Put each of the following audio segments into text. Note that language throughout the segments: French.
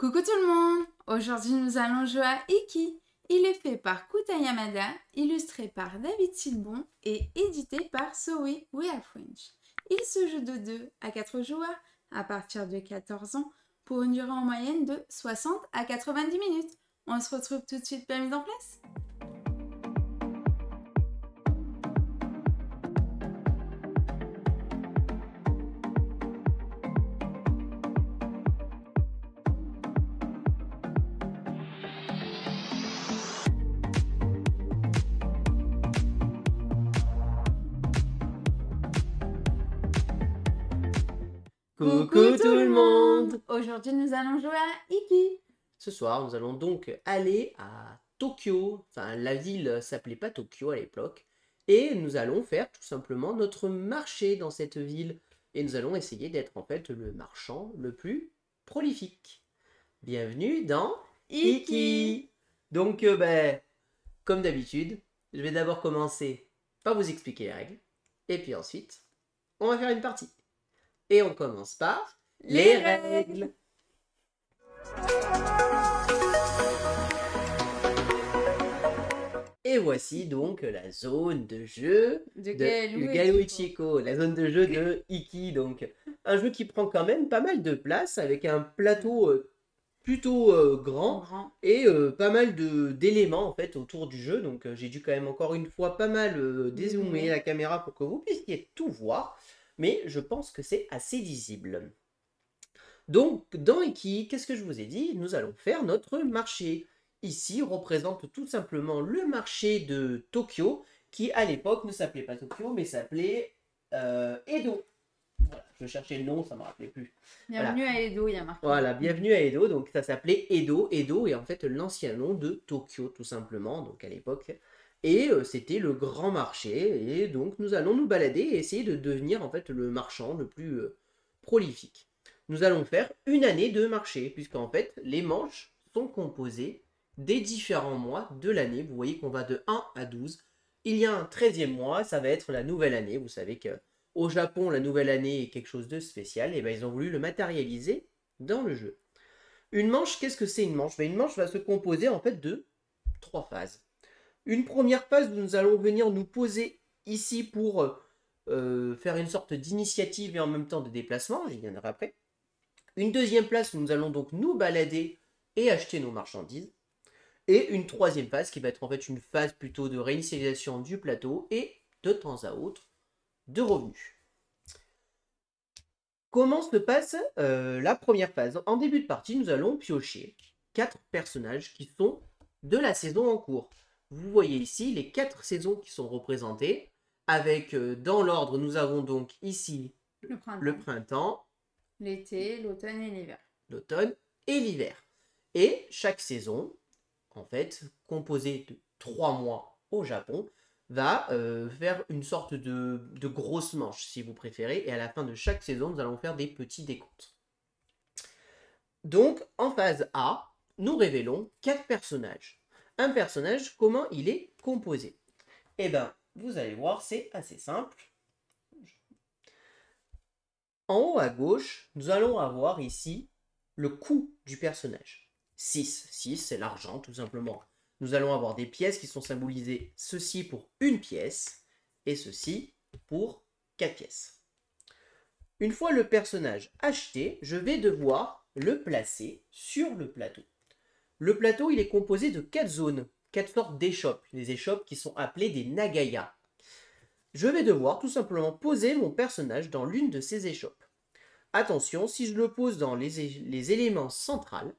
Coucou tout le monde! Aujourd'hui nous allons jouer à Iki. Il est fait par Kuta Yamada, illustré par David Silbon et édité par Zoe We Are French. Il se joue de 2 à 4 joueurs à partir de 14 ans pour une durée en moyenne de 60 à 90 minutes. On se retrouve tout de suite pour la mise en place. Coucou tout le monde! Aujourd'hui nous allons jouer à Iki. Ce soir, nous allons donc aller à Tokyo. Enfin, la ville s'appelait pas Tokyo à l'époque. Et nous allons faire tout simplement notre marché dans cette ville. Et nous allons essayer d'être en fait le marchand le plus prolifique. Bienvenue dans Iki! Donc, comme d'habitude, je vais d'abord commencer par vous expliquer les règles. Et puis ensuite, on va faire une partie. Et on commence par les règles. Et voici donc la zone de jeu de Ugaru Ichiko, la zone de jeu de Iki. Donc un jeu qui prend quand même pas mal de place avec un plateau plutôt grand et pas mal d'éléments en fait autour du jeu. Donc j'ai dû quand même encore une fois pas mal dézoomer la caméra pour que vous puissiez tout voir. Mais je pense que c'est assez lisible. Donc, dans Iki, qu'est-ce que je vous ai dit? Nous allons faire notre marché. Ici, représente tout simplement le marché de Tokyo, qui à l'époque ne s'appelait pas Tokyo, mais s'appelait Edo. Voilà, je cherchais le nom, ça ne me rappelait plus. Bienvenue voilà. à Edo, il y a marqué. Voilà, bienvenue à Edo, donc ça s'appelait Edo. Edo est en fait l'ancien nom de Tokyo, tout simplement, donc à l'époque. Et c'était le grand marché, et donc nous allons nous balader et essayer de devenir en fait le marchand le plus prolifique. Nous allons faire une année de marché, puisqu'en fait les manches sont composées des différents mois de l'année. Vous voyez qu'on va de 1 à 12. Il y a un 13e mois, ça va être la nouvelle année. Vous savez qu'au Japon, la nouvelle année est quelque chose de spécial, et bien ils ont voulu le matérialiser dans le jeu. Une manche, qu'est-ce que c'est une manche? Une manche va se composer en fait de 3 phases. Une première phase où nous allons venir nous poser ici pour faire une sorte d'initiative et en même temps de déplacement, j'y viendrai après. Une deuxième place où nous allons donc nous balader et acheter nos marchandises. Et une troisième phase qui va être en fait une phase plutôt de réinitialisation du plateau et de temps à autre de revenus. Comment se passe la première phase? En début de partie, nous allons piocher 4 personnages qui sont de la saison en cours. Vous voyez ici les 4 saisons qui sont représentées. Avec, dans l'ordre, nous avons donc ici le printemps, l'été, l'automne et l'hiver. L'automne et l'hiver. Et chaque saison, en fait, composée de 3 mois au Japon, va faire une sorte de grosse manche, si vous préférez. Et à la fin de chaque saison, nous allons faire des petits décomptes. Donc, en phase A, nous révélons 4 personnages. Un personnage, comment il est composé? Eh bien, vous allez voir, c'est assez simple. En haut à gauche, nous allons avoir ici le coût du personnage. 6. 6, c'est l'argent, tout simplement. Nous allons avoir des pièces qui sont symbolisées, ceci pour une pièce, et ceci pour 4 pièces. Une fois le personnage acheté, je vais devoir le placer sur le plateau. Le plateau, il est composé de 4 zones, 4 sortes d'échoppes, des échoppes qui sont appelées des nagaya. Je vais devoir tout simplement poser mon personnage dans l'une de ces échoppes. Attention, si je le pose dans les éléments centrales,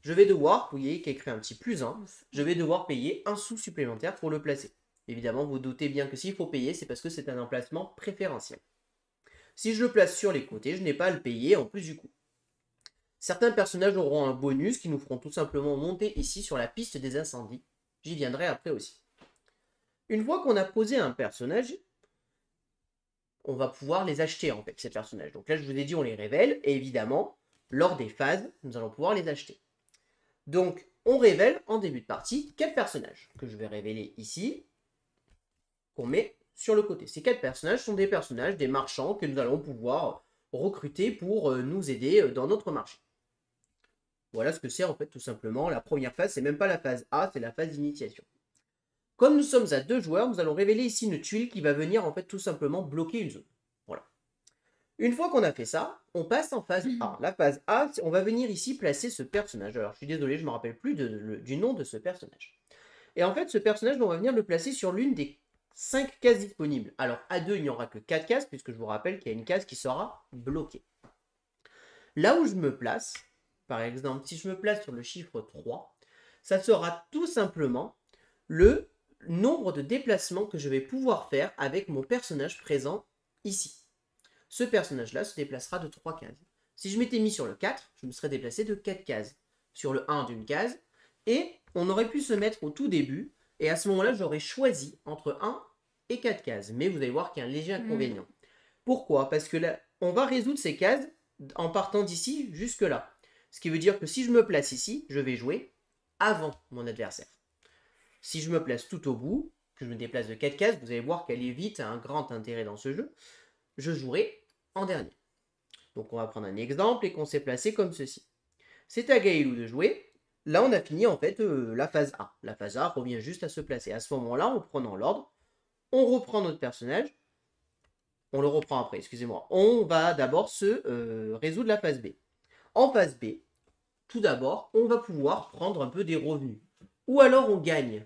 je vais devoir, vous voyez qu'il y a écrit un petit +1, je vais devoir payer 1 sou supplémentaire pour le placer. Évidemment, vous doutez bien que s'il faut payer, c'est parce que c'est un emplacement préférentiel. Si je le place sur les côtés, je n'ai pas à le payer en plus du coup. Certains personnages auront un bonus qui nous feront tout simplement monter ici sur la piste des incendies. J'y viendrai après aussi. Une fois qu'on a posé un personnage, on va pouvoir les acheter en fait, ces personnages. Donc là, je vous ai dit, on les révèle. Et évidemment, lors des phases, nous allons pouvoir les acheter. Donc, on révèle en début de partie 4 personnages que je vais révéler ici, qu'on met sur le côté. Ces 4 personnages sont des personnages, des marchands que nous allons pouvoir recruter pour nous aider dans notre marché. Voilà ce que c'est en fait tout simplement. La première phase, c'est même pas la phase A, c'est la phase d'initiation. Comme nous sommes à 2 joueurs, nous allons révéler ici une tuile qui va venir en fait tout simplement bloquer une zone. Voilà. Une fois qu'on a fait ça, on passe en phase A. La phase A, on va venir ici placer ce personnage. Alors je suis désolé, je ne me rappelle plus du nom de ce personnage. Et en fait, ce personnage, on va venir le placer sur l'une des 5 cases disponibles. Alors à 2, il n'y aura que 4 cases, puisque je vous rappelle qu'il y a une case qui sera bloquée. Là où je me place, par exemple, si je me place sur le chiffre 3, ça sera tout simplement le nombre de déplacements que je vais pouvoir faire avec mon personnage présent ici. Ce personnage-là se déplacera de 3 cases. Si je m'étais mis sur le 4, je me serais déplacé de 4 cases. Sur le 1 d'une case. Et on aurait pu se mettre au tout début. Et à ce moment-là, j'aurais choisi entre 1 et 4 cases. Mais vous allez voir qu'il y a un léger inconvénient. Pourquoi? Parce que là, on va résoudre ces cases en partant d'ici jusque là. Ce qui veut dire que si je me place ici, je vais jouer avant mon adversaire. Si je me place tout au bout, que je me déplace de 4 cases, vous allez voir qu'elle évite un grand intérêt dans ce jeu. Je jouerai en dernier. Donc on va prendre un exemple et qu'on s'est placé comme ceci. C'est à Gaëlou de jouer. Là on a fini en fait la phase A. La phase A revient juste à se placer. À ce moment-là, en prenant l'ordre, on reprend notre personnage. On le reprend après, excusez-moi. On va d'abord se résoudre la phase B. En phase B, tout d'abord, on va pouvoir prendre un peu des revenus. Ou alors on gagne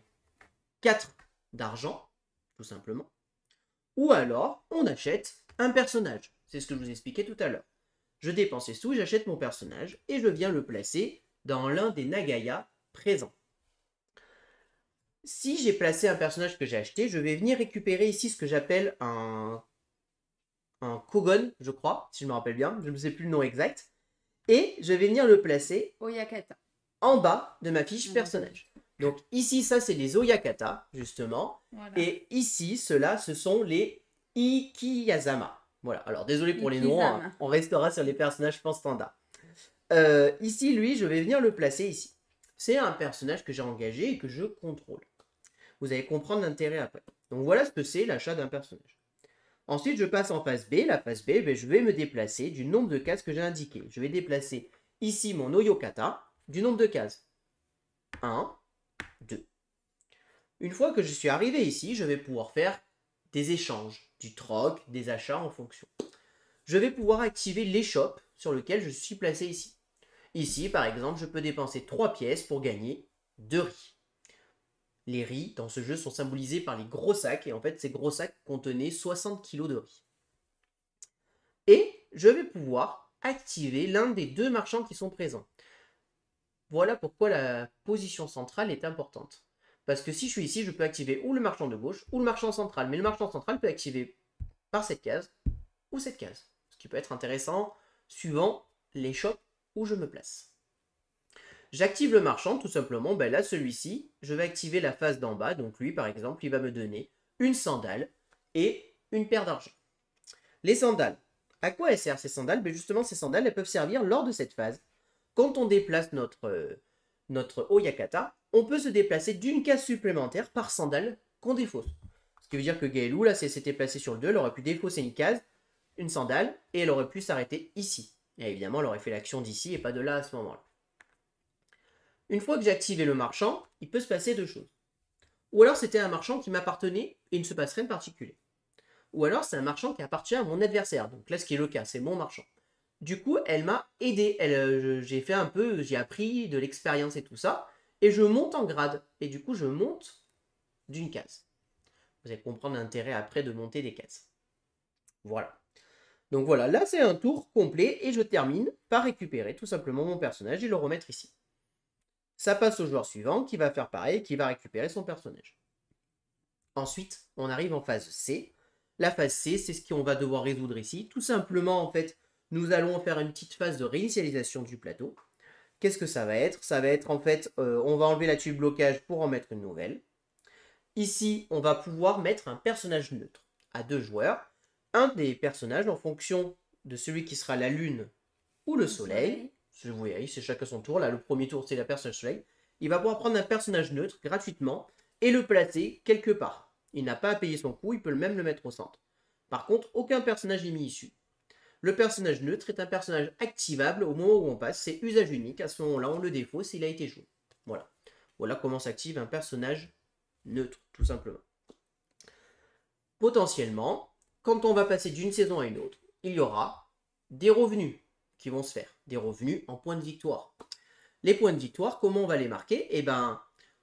4 d'argent, tout simplement. Ou alors on achète un personnage. C'est ce que je vous expliquais tout à l'heure. Je dépense les sous, j'achète mon personnage et je viens le placer dans l'un des Nagaya présents. Si j'ai placé un personnage que j'ai acheté, je vais venir récupérer ici ce que j'appelle un Kogon, je crois, si je me rappelle bien, je ne sais plus le nom exact. Et je vais venir le placer Oyakata. En bas de ma fiche personnage. Donc ici, ça c'est les Oyakata, justement. Voilà. Et ici, ceux-là, ce sont les Ikiyazama. Voilà, alors désolé pour les noms, hein. On restera sur les personnages, je pense, standard. Ici, lui, je vais venir le placer ici. C'est un personnage que j'ai engagé et que je contrôle. Vous allez comprendre l'intérêt après. Donc voilà ce que c'est l'achat d'un personnage. Ensuite, je passe en phase B. La phase B, je vais me déplacer du nombre de cases que j'ai indiqué. Je vais déplacer ici mon Oyakata du nombre de cases. 1, 2. Une fois que je suis arrivé ici, je vais pouvoir faire des échanges, du troc, des achats en fonction. Je vais pouvoir activer l'échoppe sur lequel je suis placé ici. Ici, par exemple, je peux dépenser 3 pièces pour gagner 2 riz. Les riz, dans ce jeu, sont symbolisés par les gros sacs, et en fait, ces gros sacs contenaient 60 kg de riz. Et je vais pouvoir activer l'un des 2 marchands qui sont présents. Voilà pourquoi la position centrale est importante. Parce que si je suis ici, je peux activer ou le marchand de gauche ou le marchand central. Mais le marchand central peut activer par cette case ou cette case. Ce qui peut être intéressant suivant les shops où je me place. J'active le marchand tout simplement. Ben là, celui-ci, je vais activer la phase d'en bas. Donc lui, par exemple, il va me donner une sandale et une paire d'argent. Les sandales. À quoi elles servent ces sandales? Ben justement, ces sandales, elles peuvent servir lors de cette phase. Quand on déplace notre Oyakata, on peut se déplacer d'une case supplémentaire par sandale qu'on défausse. Ce qui veut dire que Gaëlou, là, si elle s'était placée sur le 2, elle aurait pu défausser une case, une sandale, et elle aurait pu s'arrêter ici. Et évidemment, elle aurait fait l'action d'ici et pas de là à ce moment-là. Une fois que j'ai activé le marchand, il peut se passer 2 choses. Ou alors c'était un marchand qui m'appartenait et il ne se passe rien de particulier. Ou alors c'est un marchand qui appartient à mon adversaire. Donc là, ce qui est le cas, c'est mon marchand. Du coup, elle m'a aidé. J'ai fait un peu, j'ai appris de l'expérience et tout ça. Et je monte en grade. Et du coup, je monte d'une case. Vous allez comprendre l'intérêt après de monter des cases. Voilà. Donc voilà, là c'est un tour complet. Et je termine par récupérer tout simplement mon personnage et le remettre ici. Ça passe au joueur suivant qui va faire pareil, qui va récupérer son personnage. Ensuite, on arrive en phase C. La phase C, c'est ce qu'on va devoir résoudre ici. Tout simplement, en fait, nous allons faire une petite phase de réinitialisation du plateau. Qu'est-ce que ça va être? Ça va être en fait, on va enlever la tuile blocage pour en mettre une nouvelle. Ici, on va pouvoir mettre un personnage neutre à 2 joueurs. Un des personnages en fonction de celui qui sera la lune ou le soleil. Vous voyez, c'est chacun son tour. Là, le premier tour, c'est la personnage soleil. Il va pouvoir prendre un personnage neutre gratuitement et le placer quelque part. Il n'a pas à payer son coût, il peut même le mettre au centre. Par contre, aucun personnage n'est mis ici. Le personnage neutre est un personnage activable au moment où on passe. C'est usage unique. À ce moment-là, on le défausse s'il a été joué. Voilà. Voilà comment s'active un personnage neutre, tout simplement. Potentiellement, quand on va passer d'une saison à une autre, il y aura des revenus qui vont se faire. Des revenus en points de victoire. Les points de victoire, comment on va les marquer? Eh bien,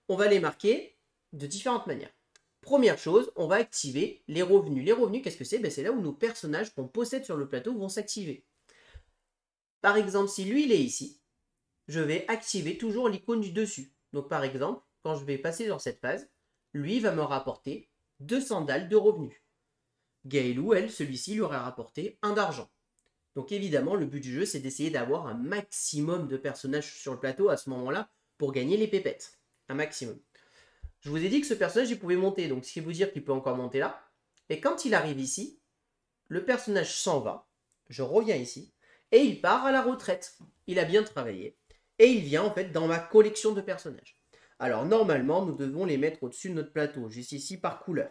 on va les marquer de différentes manières. Première chose, on va activer les revenus. Les revenus, qu'est-ce que c'est? Ben, c'est là où nos personnages qu'on possède sur le plateau vont s'activer. Par exemple, si lui, il est ici, je vais activer toujours l'icône du dessus. Donc, par exemple, quand je vais passer dans cette phase, lui va me rapporter 200 dalles de revenus. Gaëlou, elle, celui-ci, lui aurait rapporté 1 d'argent. Donc, évidemment, le but du jeu, c'est d'essayer d'avoir un maximum de personnages sur le plateau à ce moment-là pour gagner les pépettes. Un maximum. Je vous ai dit que ce personnage, il pouvait monter, donc ce qui veut dire qu'il peut encore monter là. Et quand il arrive ici, le personnage s'en va, je reviens ici, et il part à la retraite. Il a bien travaillé. Et il vient en fait dans ma collection de personnages. Alors normalement, nous devons les mettre au-dessus de notre plateau, juste ici par couleur.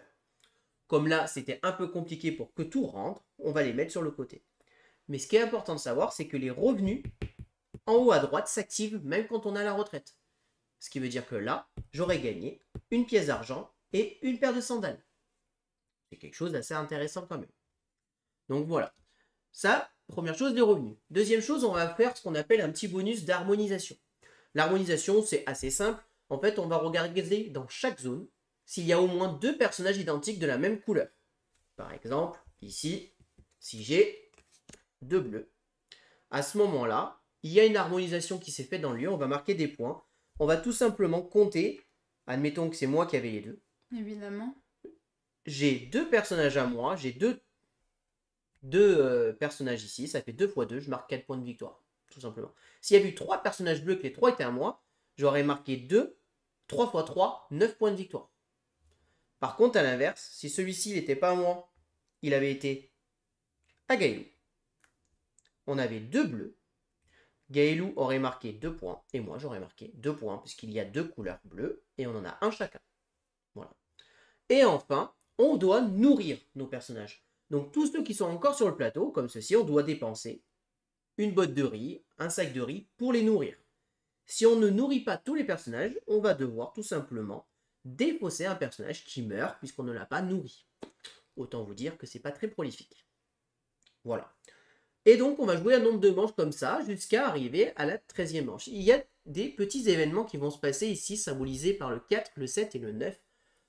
Comme là, c'était un peu compliqué pour que tout rentre, on va les mettre sur le côté. Mais ce qui est important de savoir, c'est que les revenus, en haut à droite, s'activent même quand on est à la retraite. Ce qui veut dire que là, j'aurais gagné une pièce d'argent et une paire de sandales. C'est quelque chose d'assez intéressant quand même. Donc voilà. Ça, première chose, les revenus. Deuxième chose, on va faire ce qu'on appelle un petit bonus d'harmonisation. L'harmonisation, c'est assez simple. En fait, on va regarder dans chaque zone s'il y a au moins 2 personnages identiques de la même couleur. Par exemple, ici, si j'ai 2 bleus. À ce moment-là, il y a une harmonisation qui s'est faite dans le lieu. On va marquer des points. On va tout simplement compter. Admettons que c'est moi qui avais les 2. Évidemment. J'ai 2 personnages à moi. J'ai deux personnages ici. Ça fait 2 fois 2. Je marque 4 points de victoire. Tout simplement. S'il y avait eu 3 personnages bleus, que les 3 étaient à moi, j'aurais marqué 2. 3 fois 3, 9 points de victoire. Par contre, à l'inverse, si celui-ci n'était pas à moi, il avait été à Gaëlou. On avait 2 bleus. Gaëlou aurait marqué 2 points et moi j'aurais marqué 2 points puisqu'il y a 2 couleurs bleues et on en a un chacun. Voilà. Et enfin, on doit nourrir nos personnages. Donc tous ceux qui sont encore sur le plateau, comme ceci, on doit dépenser une botte de riz, un sac de riz pour les nourrir. Si on ne nourrit pas tous les personnages, on va devoir tout simplement défausser un personnage qui meurt puisqu'on ne l'a pas nourri. Autant vous dire que c'est pas très prolifique. Voilà. Et donc, on va jouer un nombre de manches comme ça, jusqu'à arriver à la 13e manche. Il y a des petits événements qui vont se passer ici, symbolisés par le 4, le 7 et le 9.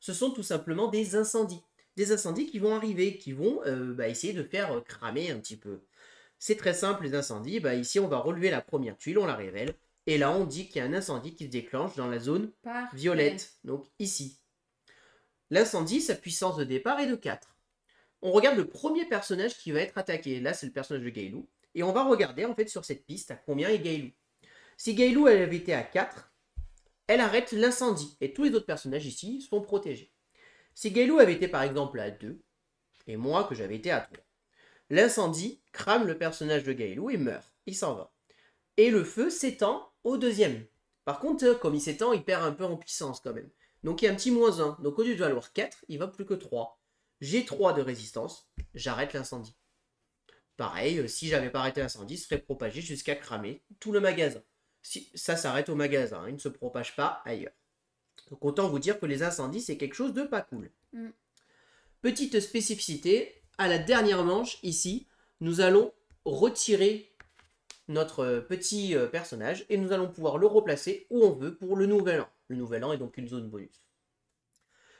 Ce sont tout simplement des incendies. Des incendies qui vont arriver, qui vont essayer de faire cramer un petit peu. C'est très simple, les incendies. Ici, on va relever la première tuile, on la révèle. Et là, on dit qu'il y a un incendie qui se déclenche dans la zone violette. Donc ici. L'incendie, sa puissance de départ est de 4. On regarde le premier personnage qui va être attaqué. Là, c'est le personnage de Gaëlou. Et on va regarder, en fait, sur cette piste, à combien est Gaëlou. Si Gaëlou, elle avait été à 4, elle arrête l'incendie. Et tous les autres personnages ici sont protégés. Si Gaëlou avait été, par exemple, à 2, et moi, que j'avais été à 3, l'incendie crame le personnage de Gaëlou et meurt. Il s'en va. Et le feu s'étend au deuxième. Par contre, comme il s'étend, il perd un peu en puissance quand même. Donc, il y a un petit -1. Donc, au lieu de valoir 4, il va plus que 3. J'ai 3 de résistance, j'arrête l'incendie. Pareil, si j'avais pas arrêté l'incendie, il serait propagé jusqu'à cramer tout le magasin. Si, ça s'arrête au magasin, il ne se propage pas ailleurs. Donc autant vous dire que les incendies, c'est quelque chose de pas cool. Petite spécificité, à la dernière manche, ici, nous allons retirer notre petit personnage et nous allons pouvoir le replacer où on veut pour le nouvel an. Le nouvel an est donc une zone bonus.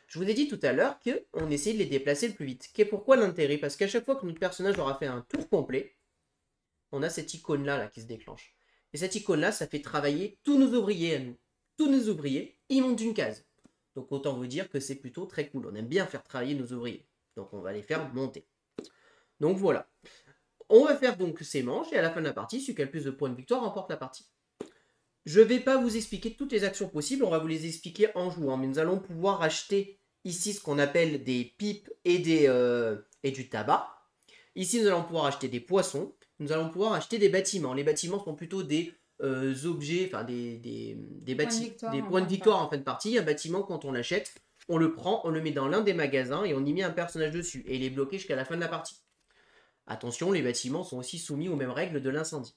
Je vous ai dit tout à l'heure qu'on essayait de les déplacer le plus vite. Pourquoi l'intérêt? Parce qu'à chaque fois que notre personnage aura fait un tour complet, on a cette icône-là qui se déclenche. Et cette icône-là, ça fait travailler tous nos ouvriers à nous. Tous nos ouvriers, ils montent une case. Donc autant vous dire que c'est plutôt très cool. On aime bien faire travailler nos ouvriers. Donc on va les faire monter. Donc voilà. On va faire donc ces manches et à la fin de la partie, celui qui a le plus de points de victoire remporte la partie. Je ne vais pas vous expliquer toutes les actions possibles, on va vous les expliquer en jouant. Mais nous allons pouvoir acheter ici ce qu'on appelle des pipes et du tabac. Ici, nous allons pouvoir acheter des poissons. Nous allons pouvoir acheter des bâtiments. Les bâtiments sont plutôt des objets, enfin des points de victoire en fin de partie. Un bâtiment, quand on l'achète, on le prend, on le met dans l'un des magasins et on y met un personnage dessus. Et il est bloqué jusqu'à la fin de la partie. Attention, les bâtiments sont aussi soumis aux mêmes règles de l'incendie.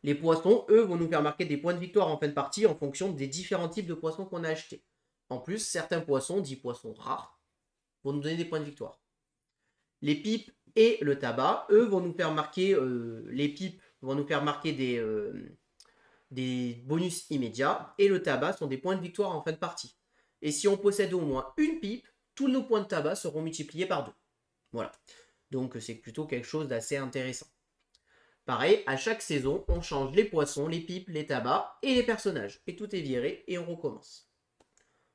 Les poissons, eux, vont nous faire marquer des points de victoire en fin de partie en fonction des différents types de poissons qu'on a achetés. En plus, certains poissons, dits poissons rares, vont nous donner des points de victoire. Les pipes et le tabac, eux, vont nous faire marquer, les pipes vont nous faire marquer des bonus immédiats, et le tabac sont des points de victoire en fin de partie. Et si on possède au moins une pipe, tous nos points de tabac seront multipliés par 2. Voilà. Donc c'est plutôt quelque chose d'assez intéressant. Pareil, à chaque saison, on change les poissons, les pipes, les tabacs et les personnages. Et tout est viré et on recommence.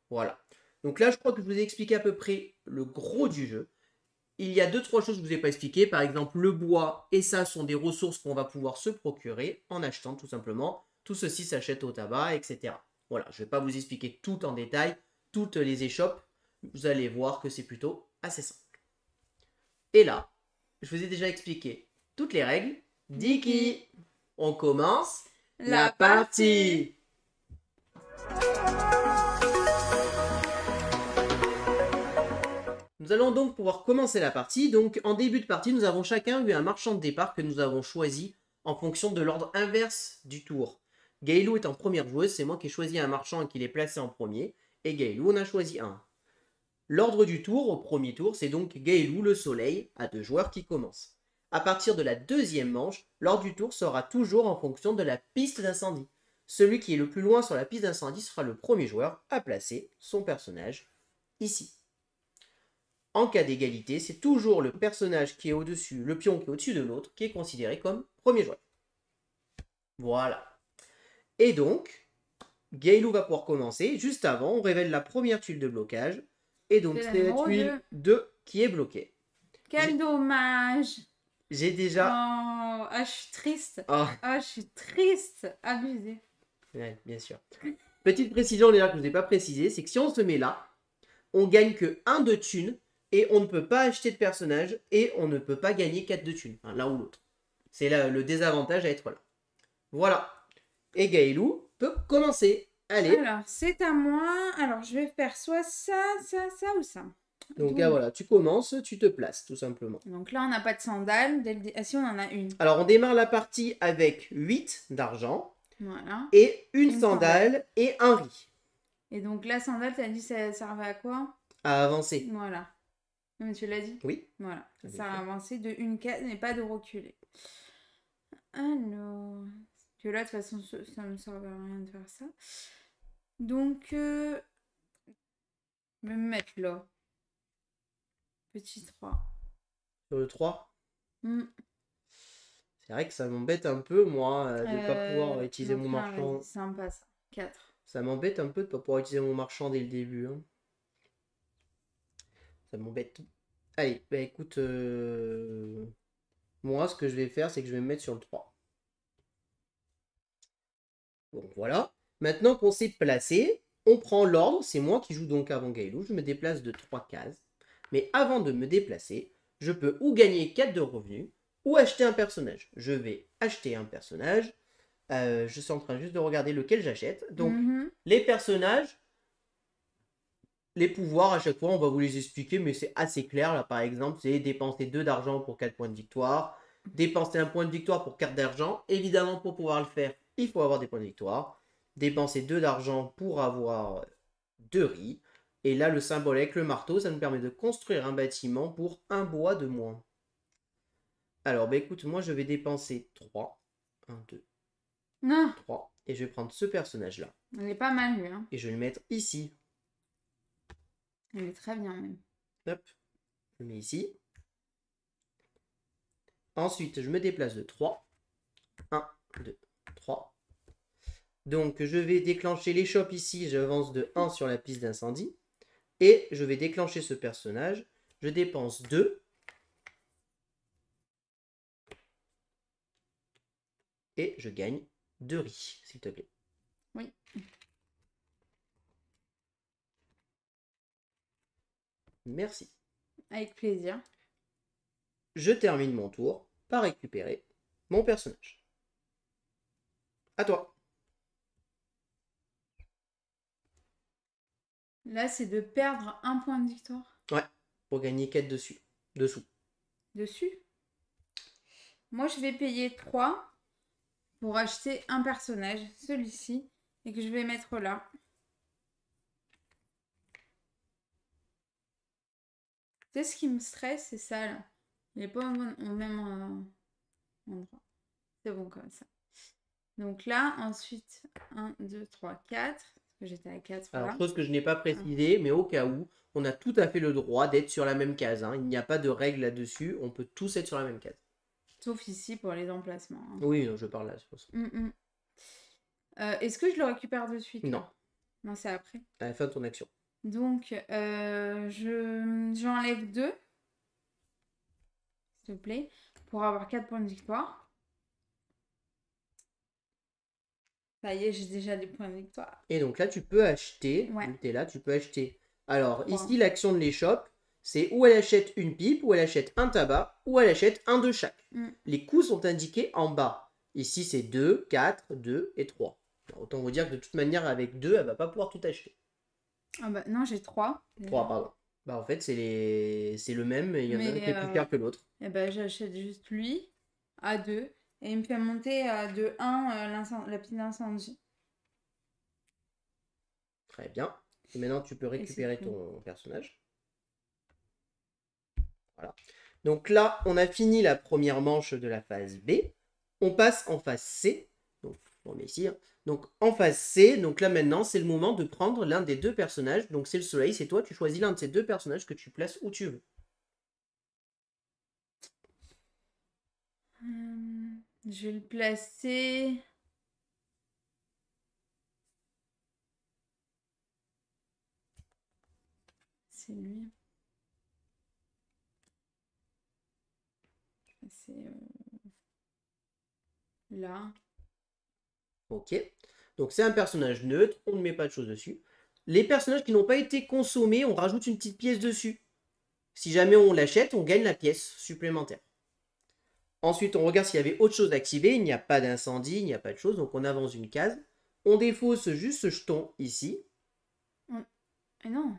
Voilà. Donc là, je crois que je vous ai expliqué à peu près le gros du jeu. Il y a 2-3 choses que je ne vous ai pas expliquées. Par exemple, le bois et ça sont des ressources qu'on va pouvoir se procurer en achetant tout simplement. Tout ceci s'achète au tabac, etc. Voilà, je ne vais pas vous expliquer tout en détail, toutes les échoppes. Vous allez voir que c'est plutôt assez simple. Et là, je vous ai déjà expliqué toutes les règles. Diki, on commence la partie. Nous allons donc pouvoir commencer la partie. Donc en début de partie, nous avons chacun eu un marchand de départ que nous avons choisi en fonction de l'ordre inverse du tour. Gaëlou est en première joueuse, c'est moi qui ai choisi un marchand et qui l'ai placé en premier. Et Gaëlou en a choisi un. L'ordre du tour, au premier tour, c'est donc Gaëlou le soleil, à 2 joueurs qui commence. À partir de la deuxième manche, l'ordre du tour sera toujours en fonction de la piste d'incendie. Celui qui est le plus loin sur la piste d'incendie sera le premier joueur à placer son personnage ici. En cas d'égalité, c'est toujours le personnage qui est au-dessus, le pion qui est au-dessus de l'autre, qui est considéré comme premier joueur. Voilà. Et donc, Gaëlou va pouvoir commencer. Juste avant, on révèle la première tuile de blocage. Et donc, c'est la tuile 2 qui est bloquée. Quel dommage! J'ai déjà... Oh, ah, je suis triste. Oh. Ah, je suis triste. Abusé. Ouais, bien sûr. Petite précision, là, que je ne vous ai pas précisé, c'est que si on se met là, on gagne que 1 de thunes et on ne peut pas acheter de personnage et on ne peut pas gagner 4 de thunes, enfin, l'un ou l'autre. C'est le désavantage à être là. Voilà. Et Gaëlou peut commencer. Allez. Alors, c'est à moi. Alors, je vais faire soit ça, ça, ça ou ça. Donc là, voilà, tu commences, tu te places, tout simplement. Donc là, on n'a pas de sandales. Ah si, on en a une. Alors, on démarre la partie avec 8 d'argent. Voilà. Et une sandale et un riz. Et donc, la sandale, tu as dit ça servait à quoi? À avancer. Voilà. Non, mais tu l'as dit? Oui. Voilà. Ça sert à avancer de une case, mais pas de reculer. Alors... Que là, de toute façon, ça ne me sert à rien de faire ça. Donc, je vais me mettre là. Petit 3. Sur le 3 C'est vrai que ça m'embête un peu, moi, de ne pas pouvoir utiliser mon marchand. C'est sympa, ça. 4. Ça m'embête un peu de ne pas pouvoir utiliser mon marchand dès le début. Hein. Ça m'embête. Allez, bah écoute, moi, ce que je vais faire, c'est que je vais me mettre sur le 3. Donc voilà. Maintenant qu'on s'est placé, on prend l'ordre. C'est moi qui joue donc avant Gaëlou. Je me déplace de 3 cases. Mais avant de me déplacer, je peux ou gagner 4 de revenus, ou acheter un personnage. Je vais acheter un personnage. Je suis en train juste de regarder lequel j'achète. Donc, les personnages, les pouvoirs, à chaque fois, on va vous les expliquer, mais c'est assez clair. Là, par exemple, c'est dépenser 2 d'argent pour 4 points de victoire. Dépenser un point de victoire pour 4 d'argent. Évidemment, pour pouvoir le faire, il faut avoir des points de victoire. Dépenser 2 d'argent pour avoir 2 riz. Et là, le symbole avec le marteau, ça nous permet de construire un bâtiment pour 1 bois de moins. Alors, bah écoute, moi, je vais dépenser 3. 1, 2, 3. Et je vais prendre ce personnage-là. Il est pas mal, lui. Hein. Et je vais le mettre ici. Il est très bien, même. Hop. Je le mets ici. Ensuite, je me déplace de 3. 1, 2, 3. Donc, je vais déclencher l'échoppe ici. J'avance de 1 sur la piste d'incendie. Et je vais déclencher ce personnage. Je dépense 2. Et je gagne 2 riz, s'il te plaît. Oui. Merci. Avec plaisir. Je termine mon tour par récupérer mon personnage. À toi. Là, c'est de perdre 1 point de victoire. Ouais, pour gagner 4 dessus. Dessous. Dessus? moi je vais payer 3 pour acheter un personnage, celui-ci, et que je vais mettre là. Tu sais ce qui me stresse, c'est ça là. Il n'est pas au même endroit. C'est bon comme ça. Donc là, ensuite, 1, 2, 3, 4. Parce que j'étais à 4 Alors, là. chose que je n'ai pas précisé, mais au cas où, on a tout à fait le droit d'être sur la même case. Hein. Il n'y a pas de règle là-dessus. On peut tous être sur la même case. Sauf ici pour les emplacements. Hein. Oui, non, je parle là, c'est pour ça. Est-ce que je le récupère de suite? Non. Là non, c'est après. À la fin de ton action. Donc, j'enlève 2. S'il te plaît. Pour avoir 4 points de victoire. Ça y est, j'ai déjà des points de victoire. Et donc là, tu peux acheter. Ouais. Vu que tu es là, tu peux acheter. Alors, Wow. ici, l'action de l'échoppe, c'est où elle achète une pipe, ou elle achète un tabac, ou elle achète un de chaque. Les coûts sont indiqués en bas. Ici, c'est 2, 4, 2 et 3. Alors, autant vous dire que de toute manière, avec 2, elle va pas pouvoir tout acheter. Ah bah non, j'ai 3. 3, pardon. Bah en fait, c'est le même, mais il y en a un qui est plus cher que l'autre. Et bah j'achète juste lui à 2. Et il me fait monter de 1 la petite incendie. Très bien. Et maintenant, tu peux récupérer ton personnage. Voilà. Donc là, on a fini la première manche de la phase B. On passe en phase C. Donc, on met ici. Hein. Donc, en phase C, donc là maintenant, c'est le moment de prendre l'un des deux personnages. Donc, c'est le soleil, c'est toi. Tu choisis l'un de ces deux personnages que tu places où tu veux. Je vais le placer... C'est lui. C'est là. Ok. Donc, c'est un personnage neutre. On ne met pas de choses dessus. Les personnages qui n'ont pas été consommés, on rajoute une petite pièce dessus. Si jamais on l'achète, on gagne la pièce supplémentaire. Ensuite, on regarde s'il y avait autre chose activée. Il n'y a pas d'incendie, il n'y a pas de chose. Donc, on avance une case. On défausse juste ce jeton ici. Et non.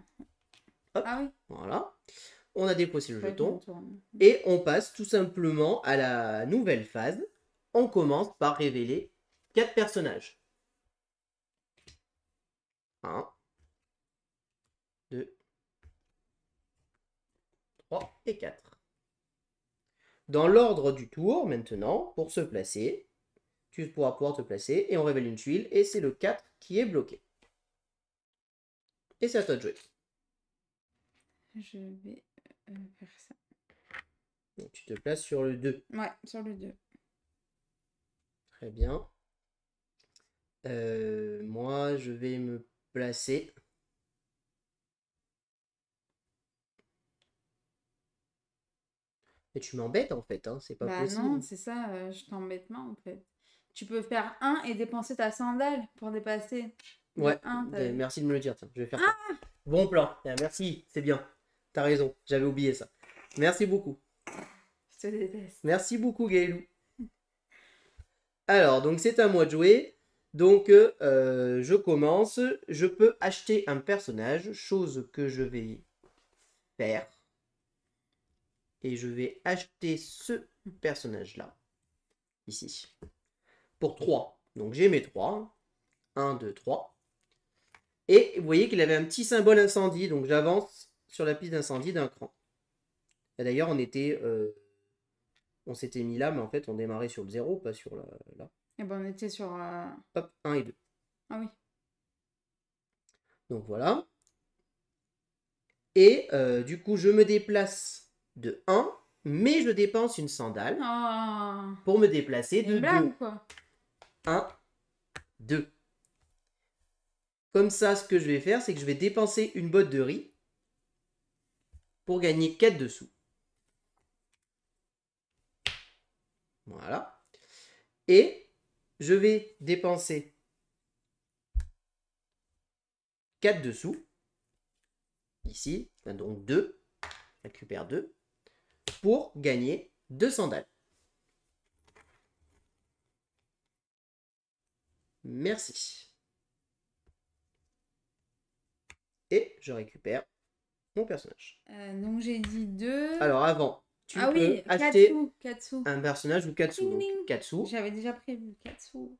Hop, ah oui. Voilà. On a défaussé le jeton. Et on passe tout simplement à la nouvelle phase. On commence par révéler 4 personnages. 1, 2, 3 et 4. Dans l'ordre du tour, maintenant, pour se placer, tu pourras pouvoir te placer et on révèle une tuile et c'est le 4 qui est bloqué. Et c'est à toi de jouer. Je vais faire ça. Donc, tu te places sur le 2. Ouais, sur le 2. Très bien. Moi, je vais me placer. Mais tu m'embêtes en fait, hein, c'est pas possible. Non, c'est ça, je t'embête pas en fait. Tu peux faire 1 et dépenser ta sandale pour dépasser. Ouais, merci de me le dire, tiens, je vais faire ça. Bon plan, merci, c'est bien. T'as raison, j'avais oublié ça. Merci beaucoup. Je te déteste. Merci beaucoup, Gaëlou. Alors, donc c'est à moi de jouer. Donc, je commence. Je peux acheter un personnage, chose que je vais faire. Et je vais acheter ce personnage-là, ici, pour 3. Donc, j'ai mes 3. 1, 2, 3. Et vous voyez qu'il avait un petit symbole incendie, donc j'avance sur la piste d'incendie d'un cran. Et d'ailleurs, on s'était mis là, mais en fait, on démarrait sur le 0, pas sur là. Et ben, on était sur... Hop, 1 et 2. Ah oui. Donc voilà. Et du coup, je me déplace de 1, mais je dépense une sandale pour me déplacer de 2. 1, 2. Comme ça, ce que je vais faire, c'est que je vais dépenser une botte de riz pour gagner 4 dessous. Voilà. Et je vais dépenser 4 dessous. Ici, donc 2. Récupère 2. Pour gagner 2 sandales. Merci. Et je récupère mon personnage. Donc j'ai dit 2. Alors avant, tu Ah peux oui, acheter 4 sous. un personnage ou 4 sous. Ding, Donc ding. 4 sous. J'avais déjà prévu 4 sous.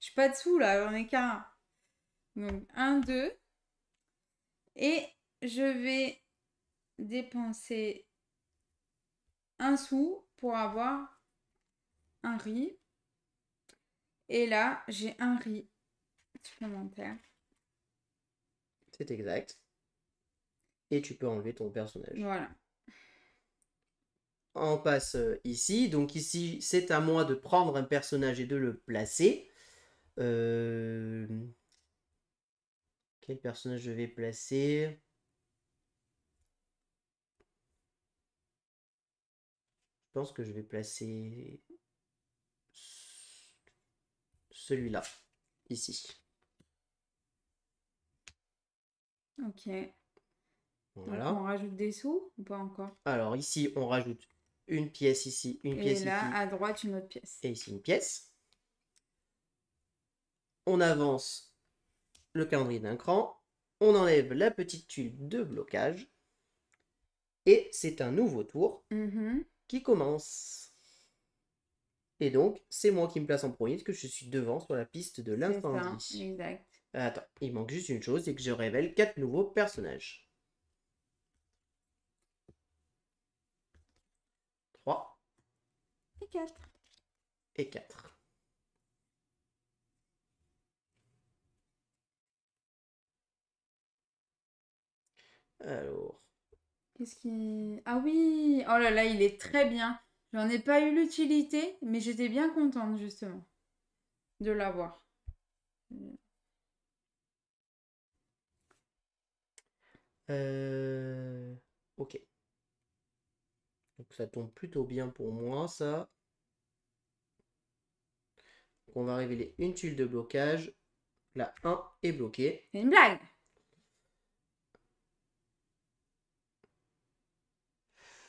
Je suis pas de sous là, j'en ai qu'un. Donc 1, 2. Et je vais dépenser 1 sou pour avoir un riz. Et là, j'ai un riz supplémentaire. C'est exact. Et tu peux enlever ton personnage. Voilà. On passe ici. Donc ici, c'est à moi de prendre un personnage et de le placer. Quel personnage je vais placer? Je pense que je vais placer celui-là, ici. Ok. Voilà. Donc on rajoute des sous ou pas encore? Alors ici, on rajoute une pièce ici, une pièce Et là, ici, à droite, une autre pièce. et ici une pièce. On avance le calendrier d'un cran. On enlève la petite tuile de blocage. Et c'est un nouveau tour qui commence. Et donc, c'est moi qui me place en premier, parce que je suis devant sur la piste de C'est l'incendie. ça, exact. Attends, il manque juste une chose, c'est que je révèle 4 nouveaux personnages. 3 Et 4. et 4. Alors, Qu'est-ce qui... Ah oui! Oh là là, il est très bien. J'en ai pas eu l'utilité, mais j'étais bien contente, justement, de l'avoir. ok. Donc ça tombe plutôt bien pour moi, ça. Donc on va révéler une tuile de blocage. La 1 est bloquée. C'est une blague!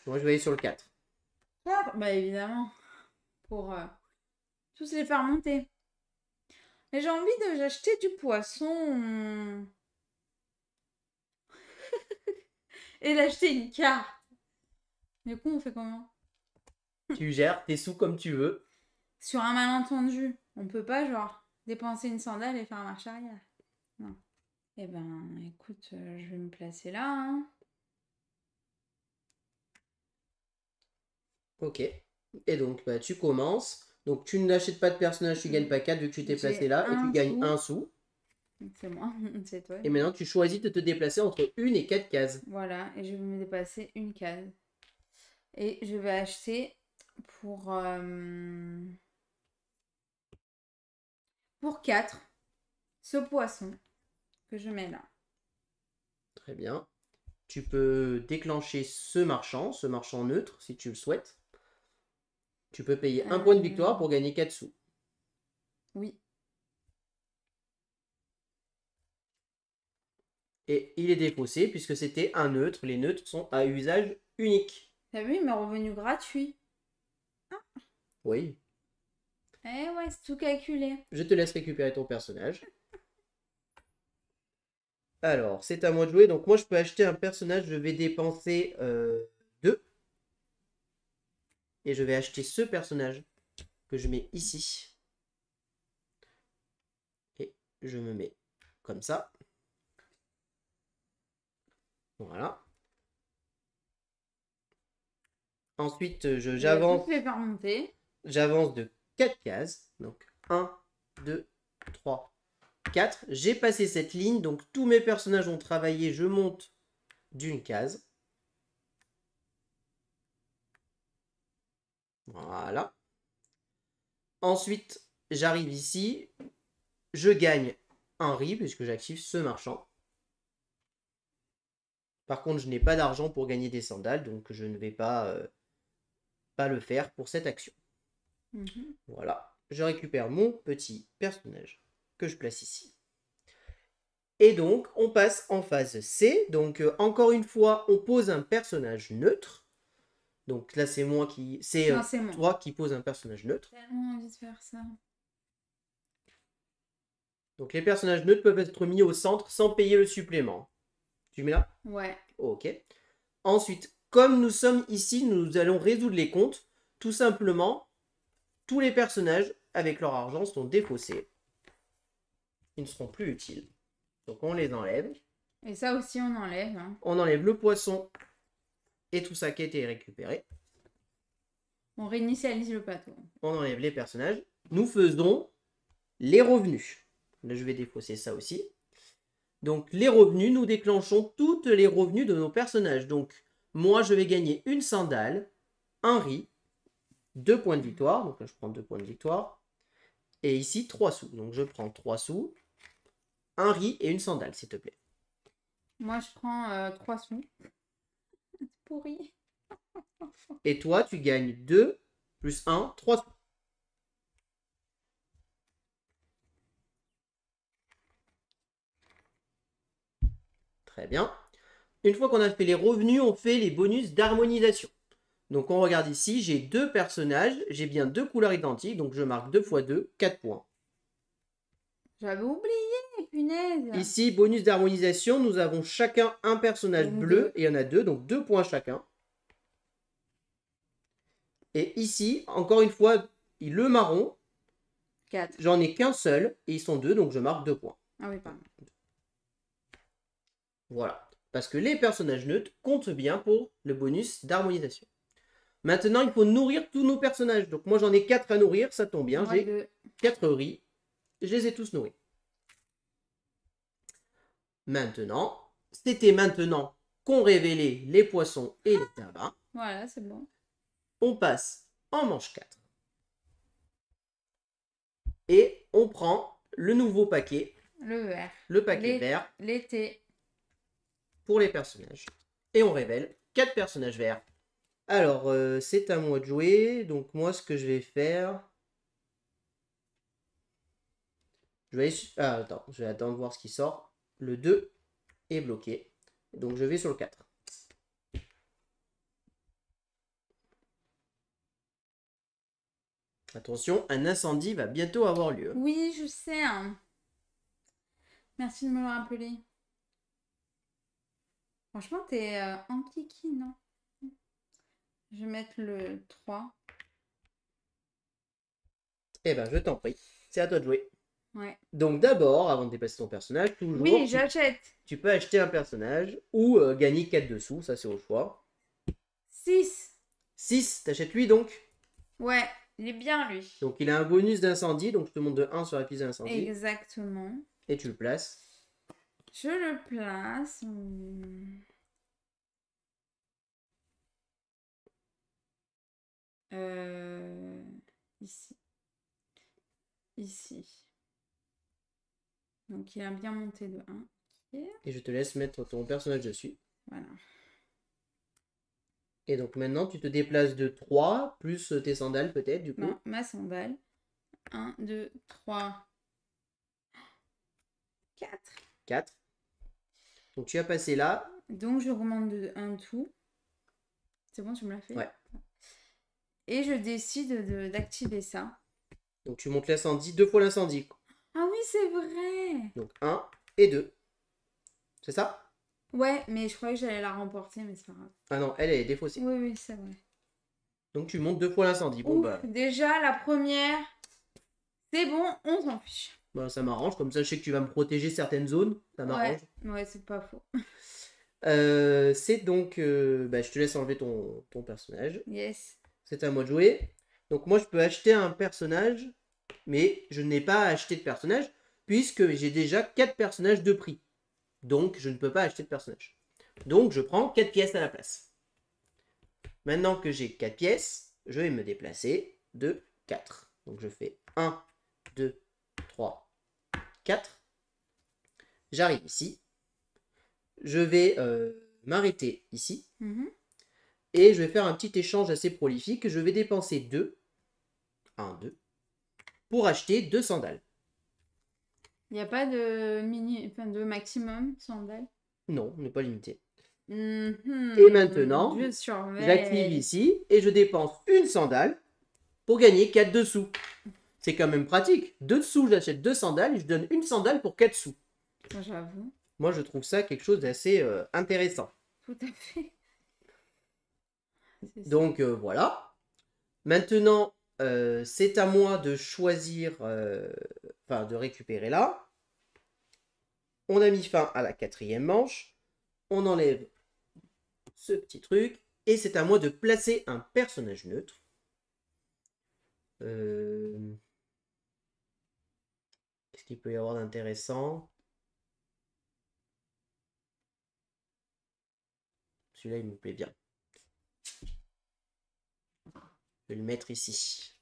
Moi, je vais aller sur le 4. Bah évidemment, pour tous les faire monter. Mais j'ai envie de j'acheter du poisson. Et d'acheter une carte. Du coup, on fait comment? Tu gères tes sous comme tu veux. Sur un malentendu, on peut pas, genre, dépenser une sandale et faire marche arrière. Non. Eh ben, écoute, je vais me placer là, hein. Ok. Et donc, bah, tu commences. Donc, tu n'achètes pas de personnage, tu gagnes pas 4 vu que tu t'es placé là. Et tu gagnes 1 sou. C'est moi, c'est toi. Et maintenant, tu choisis de te déplacer entre 1 et 4 cases. Voilà, et je vais me dépasser une case. Et je vais acheter pour 4 ce poisson que je mets là. Très bien. Tu peux déclencher ce marchand neutre, si tu le souhaites. Tu peux payer un point de victoire pour gagner 4 sous. Oui. Et il est défaussé puisque c'était un neutre. Les neutres sont à usage unique. T'as vu, il m'est revenu gratuit. Oui. Eh ouais, c'est tout calculé. Je te laisse récupérer ton personnage. Alors, c'est à moi de jouer. Donc, moi, je peux acheter un personnage. Je vais dépenser 2. Et je vais acheter ce personnage que je mets ici. Et je me mets comme ça. Voilà. Ensuite, j'avance. Les faire monter. J'avance de 4 cases. Donc, 1, 2, 3, 4. J'ai passé cette ligne. Donc, tous mes personnages ont travaillé. Je monte d'une case. Voilà. Ensuite, j'arrive ici. Je gagne un riz puisque j'active ce marchand. Par contre, je n'ai pas d'argent pour gagner des sandales. Donc, je ne vais pas le faire pour cette action. Voilà. Je récupère mon petit personnage que je place ici. Et donc, on passe en phase C. Donc, encore une fois, on pose un personnage neutre. Donc là, c'est moi qui... C'est toi qui poses un personnage neutre. J'ai tellement envie de faire ça. Donc, les personnages neutres peuvent être mis au centre sans payer le supplément. Tu mets là? Ouais. Ok. Ensuite, comme nous sommes ici, nous allons résoudre les comptes. Tout simplement, tous les personnages avec leur argent sont défaussés. Ils ne seront plus utiles. Donc on les enlève. Et ça aussi, on enlève. Hein. On enlève le poisson et tout ça qui a été récupéré. On réinitialise le plateau. On enlève les personnages. Nous faisons les revenus. Là, je vais défausser ça aussi. Donc, les revenus, nous déclenchons toutes les revenus de nos personnages. Donc, moi, je vais gagner une sandale, un riz, 2 points de victoire. Donc, là, je prends 2 points de victoire. Et ici, 3 sous. Donc, je prends 3 sous, un riz et une sandale, s'il te plaît. Moi, je prends 3 sous. C'est pourri. Et toi, tu gagnes 2 plus 1, 3 sous. Très bien. Une fois qu'on a fait les revenus, on fait les bonus d'harmonisation. Donc on regarde ici, j'ai 2 personnages, j'ai bien 2 couleurs identiques, donc je marque 2 x 2, 4 points. J'avais oublié, punaise. Ici, bonus d'harmonisation, nous avons chacun un personnage Donc bleu, deux. et il y en a 2, donc 2 points chacun. Et ici, encore une fois, le marron, 4. j'en ai qu'un seul, et ils sont 2, donc je marque 2 points. Ah oui, pardon. Voilà. Parce que les personnages neutres comptent bien pour le bonus d'harmonisation. Maintenant, il faut nourrir tous nos personnages. Donc moi, j'en ai 4 à nourrir, ça tombe bien. Moi, J'ai 2. 4 riz. Je les ai tous nourris. Maintenant, c'était maintenant qu'on révélait les poissons et les tabacs. Voilà, c'est bon. On passe en manche 4. Et on prend le nouveau paquet, Le vert. le paquet vert, L'été. pour les personnages. Et on révèle 4 personnages verts. Alors, c'est à moi de jouer. Donc moi, ce que je vais faire... Je vais aller... Ah, attends, je vais attendre de voir ce qui sort. Le 2 est bloqué. Donc je vais sur le 4. Attention, un incendie va bientôt avoir lieu. Oui, je sais. Hein. Merci de me le rappeler. Franchement, t'es en kiki, non? Je vais mettre le 3. Eh ben, je t'en prie. C'est à toi de jouer. Ouais. Donc d'abord, avant de déplacer ton personnage, toujours, Oui, j'achète. tu peux acheter un personnage ou gagner 4 dessous, ça c'est au choix. 6. 6, t'achètes lui donc. Ouais, il est bien, lui. Donc il a un bonus d'incendie, donc je te monte de 1 sur la piste d'incendie. Exactement. Et tu le places. Je le place. Ici. Ici. Donc il a bien monté de 1. Et je te laisse mettre ton personnage dessus. Voilà. Et donc maintenant tu te déplaces de 3, plus tes sandales peut-être du coup. Non, ma sandale. 1, 2, 3. 4. 4. Donc tu as passé là. Donc je remonte de 1 tout. C'est bon, tu me l'as fait? Ouais. Et je décide d'activer ça. Donc tu montes l'incendie, 2 fois l'incendie. Ah oui, c'est vrai. Donc 1 et 2. C'est ça? Ouais, mais je croyais que j'allais la remporter, mais c'est pas grave. Ah non, elle est défaussée. Oui, oui, c'est vrai. Donc tu montes 2 fois l'incendie. Bon Ouf, bah, déjà, la première, c'est bon, on s'en fiche. bah ça m'arrange. Comme ça je sais que tu vas me protéger certaines zones. Ça m'arrange. Ouais, c'est pas faux. C'est donc... bah, je te laisse enlever ton personnage. Yes. C'est à moi de jouer. Donc moi je peux acheter un personnage. Mais je n'ai pas acheté de personnage. Puisque j'ai déjà 4 personnages de prix. Donc je ne peux pas acheter de personnage. Donc je prends 4 pièces à la place. Maintenant que j'ai 4 pièces, je vais me déplacer de 4. Donc je fais 1, 2, 3, 4. J'arrive ici. Je vais m'arrêter ici. Et je vais faire un petit échange assez prolifique. Je vais dépenser 2. 1, 2. Pour acheter 2 sandales. Il n'y a pas de maximum sandales? Non, on n'est pas limité. Et Et maintenant, j'active ici et je dépense une sandale pour gagner 4 dessous. C'est quand même pratique. 2 dessous, j'achète 2 sandales et je donne une sandale pour 4 sous. J'avoue. Moi, je trouve ça quelque chose d'assez intéressant. Tout à fait. C'est ça. Donc voilà. Maintenant, c'est à moi de choisir, enfin de récupérer là. On a mis fin à la 4e manche. On enlève ce petit truc. Et c'est à moi de placer un personnage neutre. Qu'est-ce qu'il peut y avoir d'intéressant? Celui-là, il me plaît bien. Je vais le mettre ici.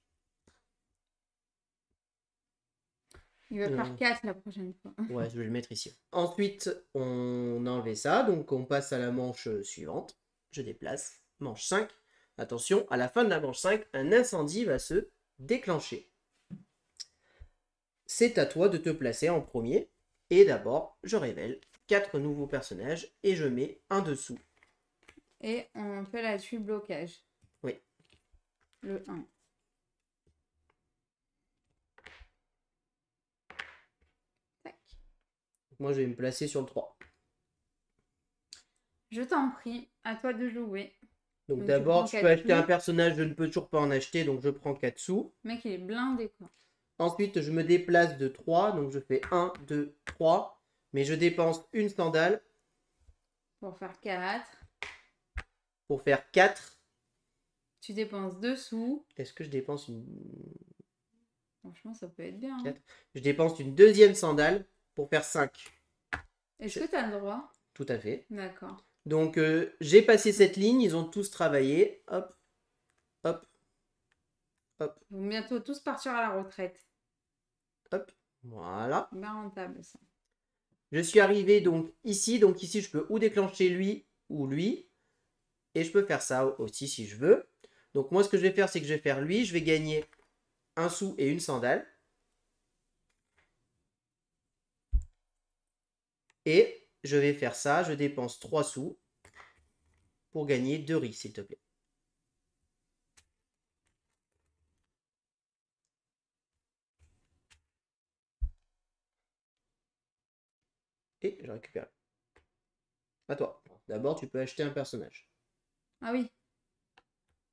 Il va faire 4 la prochaine fois. Ouais, je vais le mettre ici. Ensuite, on a enlevé ça. Donc, on passe à la manche suivante. Je déplace. Manche 5. Attention, à la fin de la manche 5, un incendie va se déclencher. C'est à toi de te placer en premier. Et d'abord, je révèle 4 nouveaux personnages et je mets un dessous. Et on fait la tuile blocage. Oui. Le 1. Tac. Moi, je vais me placer sur le 3. Je t'en prie, à toi de jouer. Donc tu d'abord, prends je peux 4 acheter un sous. personnage, je ne peux toujours pas en acheter, donc je prends 4 sous. Le mec, il est blindé, quoi. Ensuite, je me déplace de 3, donc je fais 1, 2, 3. Mais je dépense une sandale Pour faire 4. pour faire 4. Tu dépenses 2 sous. Est-ce que je dépense une... Franchement, ça peut être bien. Hein. 4. Je dépense une deuxième sandale pour faire 5. Est-ce que tu as le droit? Tout à fait. D'accord. Donc, j'ai passé cette ligne, ils ont tous travaillé. Hop, hop, hop, Ils vont bientôt tous partir à la retraite. hop. Voilà. Bien rentable, ça. Je suis arrivé donc ici. Donc ici, je peux ou déclencher lui ou lui. Et je peux faire ça aussi si je veux. Donc moi, ce que je vais faire, c'est que je vais faire lui. Je vais gagner un sou et une sandale. Et je vais faire ça. Je dépense 3 sous pour gagner 2 riz, s'il te plaît. Et je récupère. À toi. D'abord, tu peux acheter un personnage. Ah oui.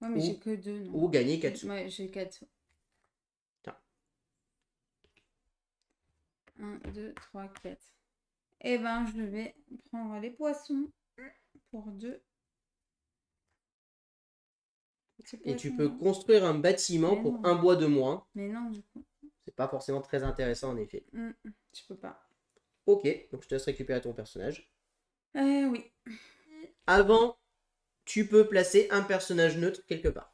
Ouais, mais Ou- j'ai que 2, non. Ou gagner 4 sous. Ouais, j'ai 4 sous. Tiens. 1, 2, 3, 4. Eh ben, je vais prendre les poissons pour 2. Et tu peux construire un bâtiment Mais pour non. un bois de moins. Mais non, du coup. C'est pas forcément très intéressant en effet. Je peux pas. Ok, donc je te laisse récupérer ton personnage. Oui. Avant, tu peux placer un personnage neutre quelque part.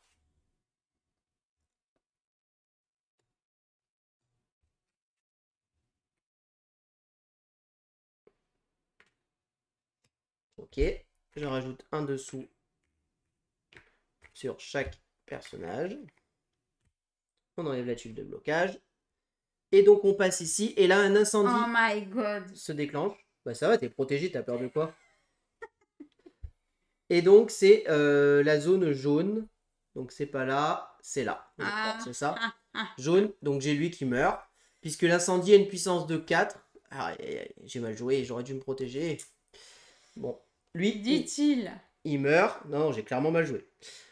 Ok, je rajoute un dessous sur chaque personnage. On enlève la tuile de blocage. Et donc on passe ici, et là un incendie Oh my god. se déclenche. Bah ça va, t'es protégé, t'as peur de quoi? Et donc c'est la zone jaune. Donc c'est pas là, c'est là. C'est ça. Jaune, donc j'ai lui qui meurt. Puisque l'incendie a une puissance de 4. Ah, j'ai mal joué, j'aurais dû me protéger. Bon, lui, Dit-il. il meurt. Non, j'ai clairement mal joué.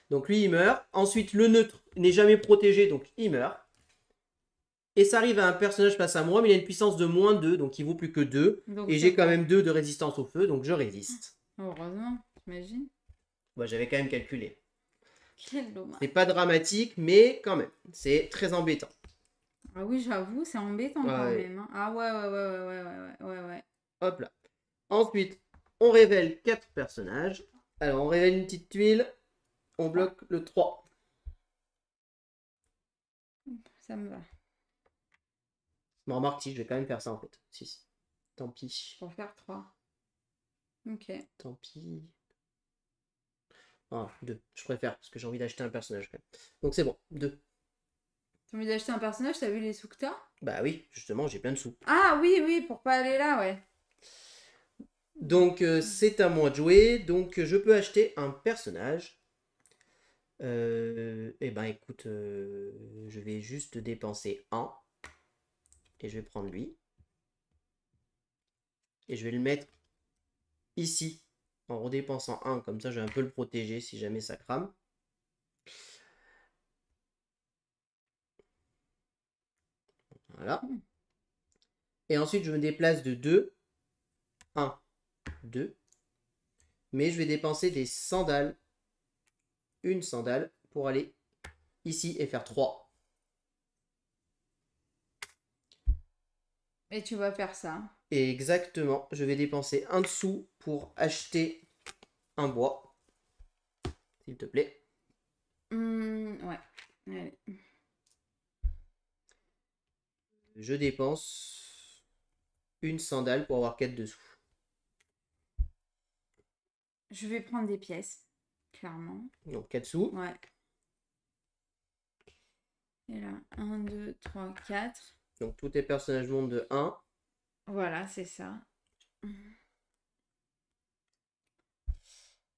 Donc lui, il meurt. Ensuite, le neutre n'est jamais protégé, donc il meurt. Et ça arrive à un personnage face à moi, mais il a une puissance de moins 2, donc il vaut plus que 2. Donc, et j'ai quand même 2 de résistance au feu, donc je résiste. Heureusement, t'imagines? Bah, j'avais quand même calculé. Quel dommage. C'est pas dramatique, mais quand même, c'est très embêtant. Ah oui, j'avoue, c'est embêtant quand même. Hein. Ah ouais. Hop là. Ensuite, on révèle 4 personnages. Alors, on révèle une petite tuile. On bloque le 3. Ça me va. Bon, remarque, si, je vais quand même faire ça en fait. 6. Tant pis. Pour faire 3. Ok. Tant pis. Ah, 2. Je préfère, parce que j'ai envie d'acheter un personnage quand même. Donc c'est bon, 2. T'as envie d'acheter un personnage, t'as vu les sous que t'as? Bah oui, justement, j'ai plein de sous. Ah oui, pour pas aller là, ouais. Donc c'est à moi de jouer. Donc je peux acheter un personnage. Eh ben écoute, je vais juste dépenser 1. Et je vais prendre lui. Et je vais le mettre ici. En redépensant 1. Comme ça, je vais un peu le protéger si jamais ça crame. Voilà. Et ensuite, je me déplace de 2. 1, 2. Mais je vais dépenser des sandales. Une sandale pour aller ici et faire 3. Et tu vas faire ça. Et exactement, je vais dépenser un dessous pour acheter un bois. S'il te plaît. Ouais. Allez. Je dépense une sandale pour avoir 4 dessous. Je vais prendre des pièces, clairement. Donc 4 sous. Ouais. Et là, 1, 2, 3, 4. Donc tous tes personnages montent de 1. Voilà, c'est ça.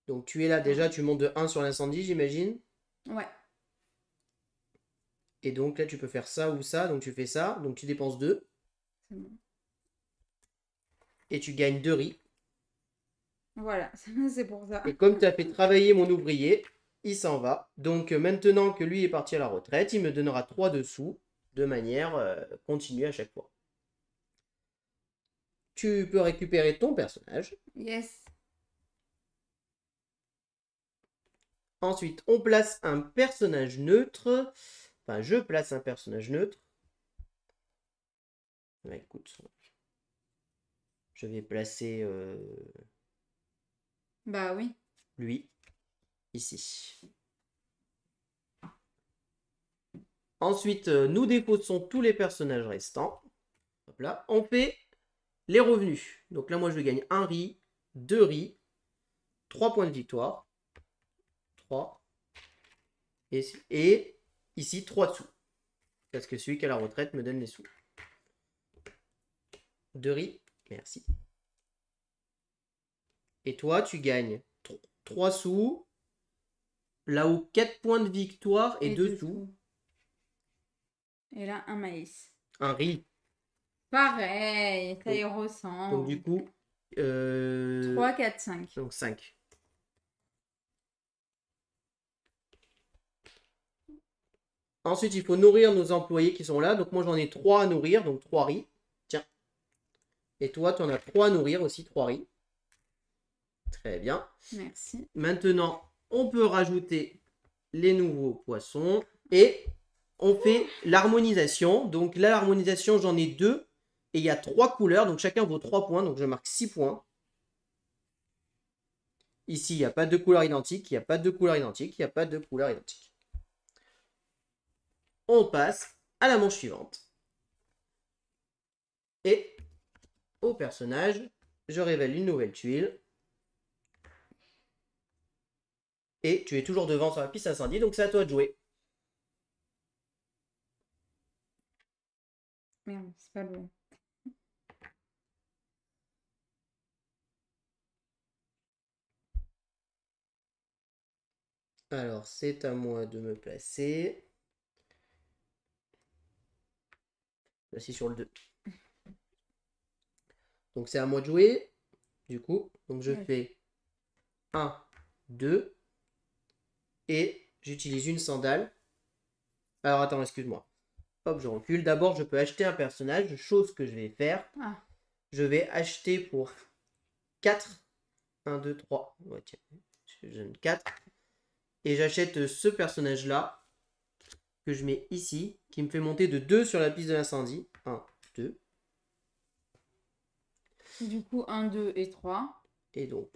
Donc tu es là déjà, tu montes de 1 sur l'incendie, j'imagine. Ouais. Et donc là, tu peux faire ça ou ça. Donc tu fais ça. Donc tu dépenses 2. C'est bon. Et tu gagnes 2 riz. Voilà, c'est pour ça. Et comme tu as fait travailler mon ouvrier, il s'en va. Donc maintenant que lui est parti à la retraite, il me donnera 3 dessous de manière continue à chaque fois. Tu peux récupérer ton personnage. Yes. Ensuite, on place un personnage neutre. Enfin, je place un personnage neutre. Ouais, écoute, je vais placer Bah oui. lui ici. Ensuite, nous défaussons tous les personnages restants. Hop là. On fait les revenus. Donc là, moi, je gagne 1 riz, 2 riz, 3 points de victoire. 3. Et ici, 3 sous. Parce que celui qui a la retraite me donne les sous. 2 riz. Merci. Et toi, tu gagnes 3 sous. Là où 4 points de victoire et 2 sous. Et là, un maïs. Un riz. Pareil, ça y ressemble. Donc du coup... 3, 4, 5. Donc 5. Ensuite, il faut nourrir nos employés qui sont là. Donc moi, j'en ai 3 à nourrir. Donc 3 riz. Tiens. Et toi, tu en as 3 à nourrir aussi. 3 riz. Très bien. Merci. Maintenant, on peut rajouter les nouveaux poissons. Et on fait l'harmonisation. Donc là, l'harmonisation, j'en ai 2. Et il y a 3 couleurs. Donc chacun vaut 3 points. Donc je marque 6 points. Ici, il n'y a pas de couleur identique. Il n'y a pas de couleur identique. Il n'y a pas de couleur identique. On passe à la manche suivante. Et au personnage, je révèle une nouvelle tuile. Et tu es toujours devant sur la piste incendie, donc c'est à toi de jouer. Merde, c'est pas bon. Alors, c'est à moi de me placer. Voici sur le 2. Donc c'est à moi de jouer. Du coup, donc je fais 1, 2. Et j'utilise une sandale. Alors attends, excuse-moi. Hop, je recule. D'abord, je peux acheter un personnage, chose que je vais faire. Ah. Je vais acheter pour 4. 1, 2, 3. Ouais, tiens. Je donne 4. Et j'achète ce personnage-là, que je mets ici, qui me fait monter de 2 sur la piste de l'incendie. 1, 2. Du coup, 1, 2 et 3. Et donc,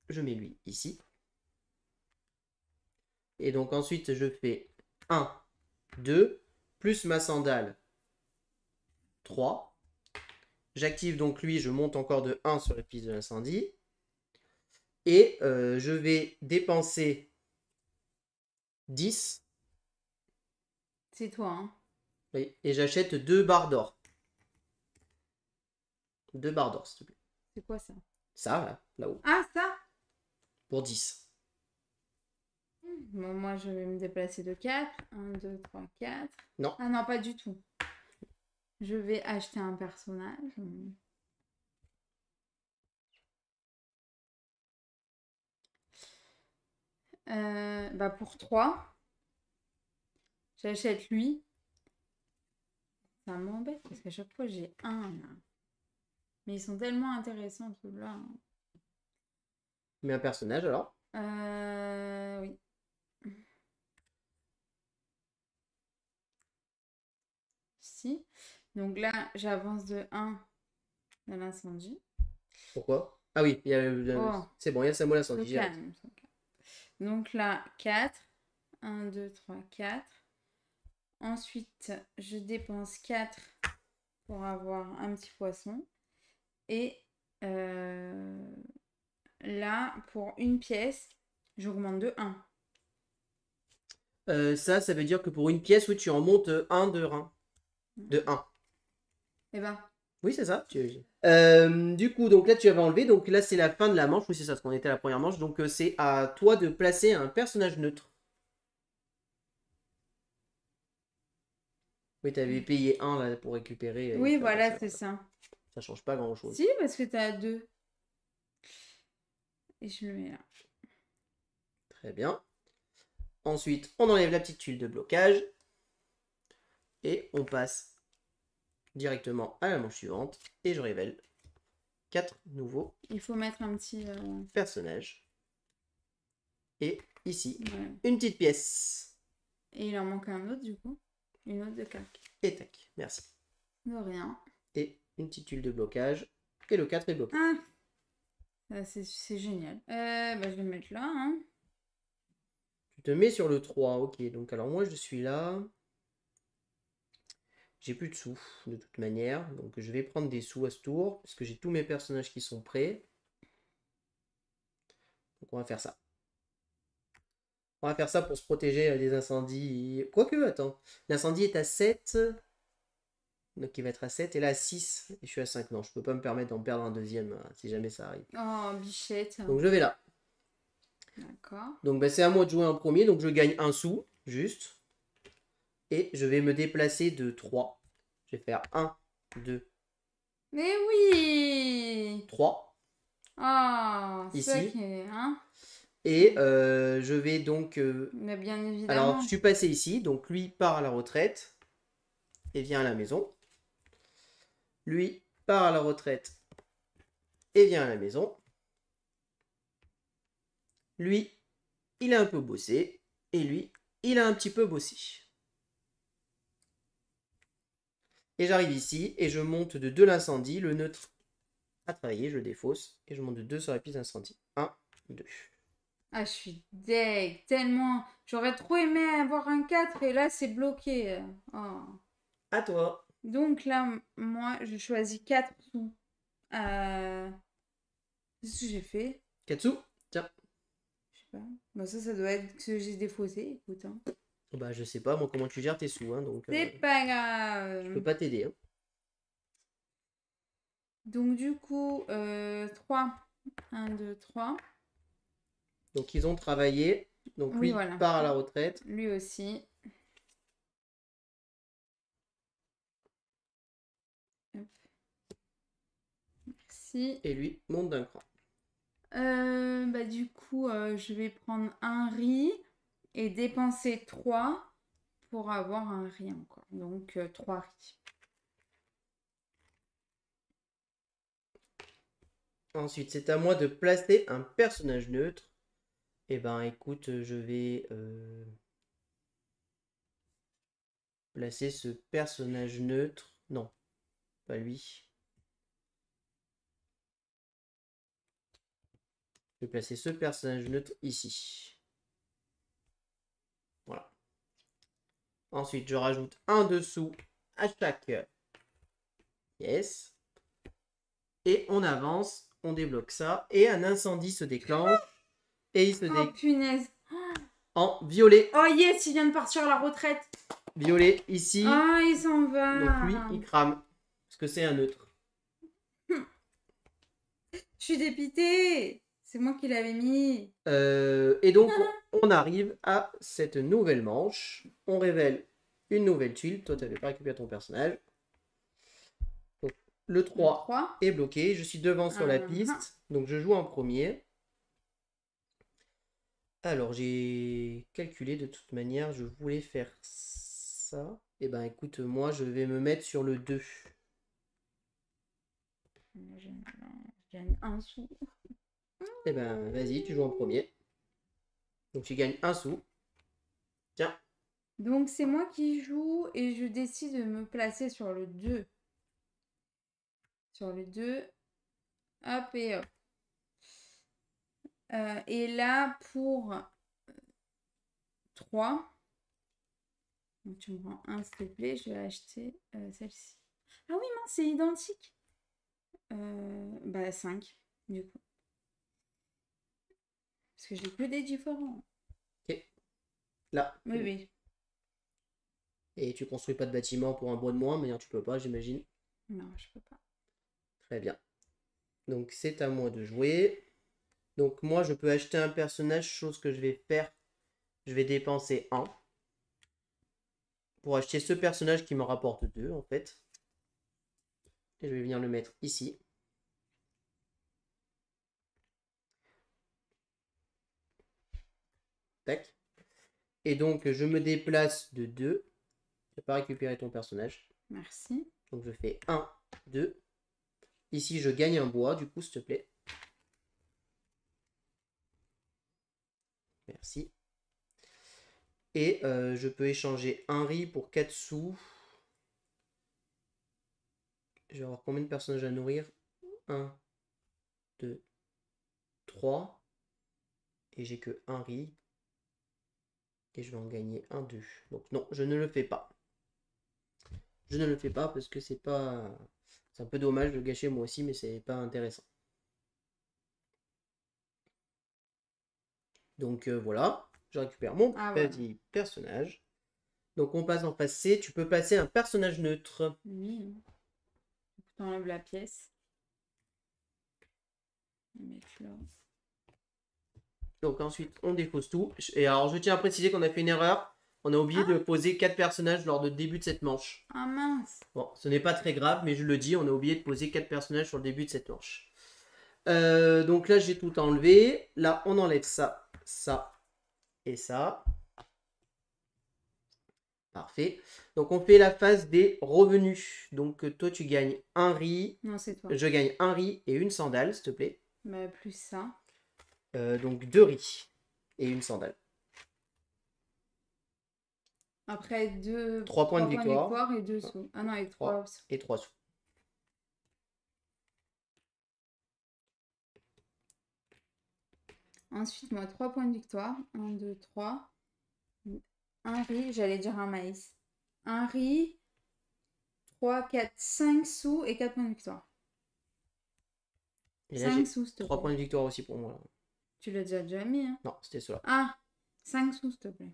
je mets lui ici. Et donc ensuite, je fais 1, 2, plus ma sandale, 3. J'active donc lui, je monte encore de 1 sur la piste de l'incendie. Et je vais dépenser 10. C'est toi, hein? Oui, et j'achète 2 barres d'or. 2 barres d'or, s'il te plaît. C'est quoi ça? Ça, là-haut. Ah, ça? Pour 10. Bon, moi, je vais me déplacer de 4. 1, 2, 3, 4. Non. Ah non, pas du tout. Je vais acheter un personnage. Bah pour 3, j'achète lui. Ça m'embête parce qu'à chaque fois j'ai un là. Mais ils sont tellement intéressants ceux-là. Mais un personnage alors. Oui. Si. Donc là, j'avance de 1 dans l'incendie. Pourquoi? Ah oui, il y a Oh, c'est bon, il y a Samuel se incendie. J'ai hâte. calme, se calme. Donc là, 4. 1, 2, 3, 4. Ensuite, je dépense 4 pour avoir un petit poisson. Et là, pour une pièce, j'augmente de 1. Ça veut dire que pour une pièce, oui, tu en montes un de rein. De 1. Eh ben, Oui, c'est ça. Du coup, donc là, tu avais enlevé. Donc là, c'est la fin de la manche. Oui, c'est ça, parce qu'on était à la première manche. Donc c'est à toi de placer un personnage neutre. Oui, t'avais payé 1 là pour récupérer. Et oui, faire voilà, passer, c'est ça. ça change pas grand-chose. Si, parce que t'as 2. Et je le mets là. Très bien. Ensuite, on enlève la petite tuile de blocage. Et on passe directement à la manche suivante. Et je révèle 4 nouveaux Il faut mettre un petit... personnages. Et ici, ouais. une petite pièce. Et il en manque un autre, du coup. Une autre de calque. Et tac, merci. De rien. Et une petite tuile de blocage. Et le 4 est bloqué. Ah, c'est génial. Bah, je vais le mettre là. Hein. Tu te mets sur le 3. Ok, donc alors moi je suis là. J'ai plus de sous de toute manière. Donc je vais prendre des sous à ce tour. Parce que j'ai tous mes personnages qui sont prêts. Donc on va faire ça. On va faire ça pour se protéger des incendies. Quoique, attends. L'incendie est à 7. Donc il va être à 7. Et là à 6. Et je suis à 5. Non, je peux pas me permettre d'en perdre un deuxième si jamais ça arrive. Oh, bichette. Donc je vais là. D'accord. Donc bah, c'est à moi de jouer en premier. Donc je gagne un sou. Juste. Et je vais me déplacer de 3. Je vais faire 1, 2, Mais oui 3. Ah, c'est ça Ici. qui est... Hein. Et je vais donc... Mais bien Alors, évidemment. je suis passé ici. Donc lui part à la retraite. Et vient à la maison. Lui part à la retraite. Et vient à la maison. Lui, il a un peu bossé. Et lui, il a un petit peu bossé. Et j'arrive ici. Et je monte de 2 l'incendie. Le neutre a travaillé. Je le défausse. Et je monte de 2 sur la piste d'incendie. 1, 2. Ah, je suis deg. Tellement... J'aurais trop aimé avoir un 4 et là, c'est bloqué. Oh. À toi. Donc là, moi, je choisis 4 sous. Qu'est-ce que j'ai fait? Katsu. Tiens. Je sais pas. Bah ça doit être que j'ai défaussé, écoute. Hein. Bah, je sais pas, moi, comment tu gères tes sous. Hein, donc, C'est pas je peux grave. pas t'aider. Hein. Donc du coup, 3. 1, 2, 3. Donc, ils ont travaillé. Donc, Oui, lui voilà. part à la retraite. Lui aussi. Hop. Merci. Et lui monte d'un cran. Bah du coup, je vais prendre un riz et dépenser 3 pour avoir un riz encore. Donc 3 riz. Ensuite, c'est à moi de placer un personnage neutre. Et ben, écoute, je vais placer ce personnage neutre. Non, pas lui. Je vais placer ce personnage neutre ici. Voilà. Ensuite, je rajoute un dessous à chaque pièce. Et on avance, on débloque ça. Et un incendie se déclenche. Et il se Oh punaise. en violet. Oh yes, il vient de partir à la retraite. Violet ici. Ah, il s'en va. Donc lui, il crame. Parce que c'est un neutre. Je suis dépitée. C'est moi qui l'avais mis. Et donc, on arrive à cette nouvelle manche. On révèle une nouvelle tuile. Toi, tu n'avais pas récupéré ton personnage. Donc, le 3 est bloqué. Je suis devant sur la piste. Donc, je joue en premier. Alors, j'ai calculé de toute manière. Je voulais faire ça. Eh ben écoute, moi je vais me mettre sur le 2. Je gagne un sou. Eh ben vas-y, tu joues en premier. Donc tu gagnes un sou. Tiens. Donc c'est moi qui joue et je décide de me placer sur le 2. Sur le 2. Hop et hop. Et là, pour 3. Donc tu me prends un, s'il te plaît. Je vais acheter celle-ci. Ah oui, mince, c'est identique. Bah 5, du coup. Parce que j'ai que des différents. Ok. Là. Oui, oui. Et tu construis pas de bâtiment pour un bois de moins, mais tu peux pas, j'imagine. Non, je peux pas. Très bien. Donc c'est à moi de jouer. Donc moi je peux acheter un personnage, chose que je vais faire. Je vais dépenser 1 pour acheter ce personnage qui me rapporte 2 en fait. Et je vais venir le mettre ici. Tac. Et donc je me déplace de 2. Je vais pas récupérer ton personnage. Merci. Donc je fais 1, 2. Ici je gagne un bois du coup s'il te plaît. Merci. Et je peux échanger un riz pour 4 sous. Je vais avoir combien de personnages à nourrir? 1, 2, 3. Et j'ai que un riz. Et je vais en gagner un, 2. Donc non, je ne le fais pas. Je ne le fais pas parce que c'est pas... C'est un peu dommage de gâcher moi aussi, mais c'est pas intéressant. Donc voilà, je récupère mon petit personnage. Donc on passe en phase C. Tu peux placer un personnage neutre. Oui. T'enlèves la pièce. Mettre là. Donc ensuite, on défausse tout. Et alors, je tiens à préciser qu'on a fait une erreur. On a oublié de poser 4 personnages lors du début de cette manche. Ah mince. Bon, ce n'est pas très grave, mais je le dis, on a oublié de poser 4 personnages sur le début de cette manche. Donc là, j'ai tout enlevé. Là, on enlève ça, ça et ça. Parfait. Donc, on fait la phase des revenus. Donc, toi, tu gagnes un riz. Non, c'est toi. Je gagne un riz et une sandale, s'il te plaît. Bah, plus ça. Donc, 2 riz et une sandale. Après, 3 points de victoire. Et 2 sous. Ah non, avec 3 sous. Et 3 sous. Ensuite, moi, 3 points de victoire. 1, 2, 3. Un riz, j'allais dire un maïs. Un riz, 3, 4, 5 sous et 4 points de victoire. Et là, 5 sous, s'il te 3 plaît. points de victoire aussi pour moi. Tu l'as déjà mis, hein? Non, c'était cela. Ah, 5 sous, s'il te plaît.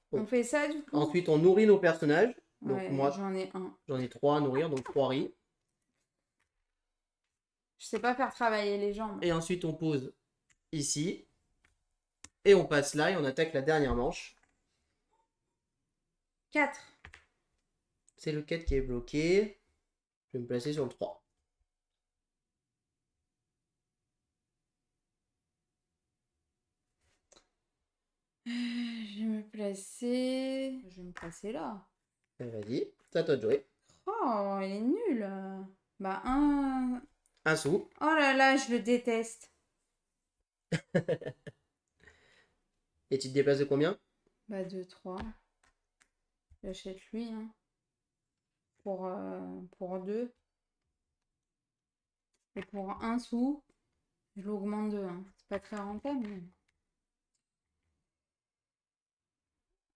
Bon. On fait ça, du coup? Ensuite, on nourrit nos personnages. Donc Ouais, moi, j'en ai un. J'en ai 3 à nourrir, donc 3 riz. Je sais pas faire travailler les gens. Et ensuite, on pose ici. Et on passe là et on attaque la dernière manche. 4. C'est le 4 qui est bloqué. Je vais me placer sur le 3. Je vais me placer... Je vais me placer là. Vas-y, c'est à toi de jouer. Oh, il est nul. Bah, un... Un sou. Oh là là, je le déteste. Et tu te déplaces de combien? Bah, 2, 3. J'achète lui, hein. Pour 2. Et pour 1 sou, je l'augmente de 1. C'est pas très rentable, mais...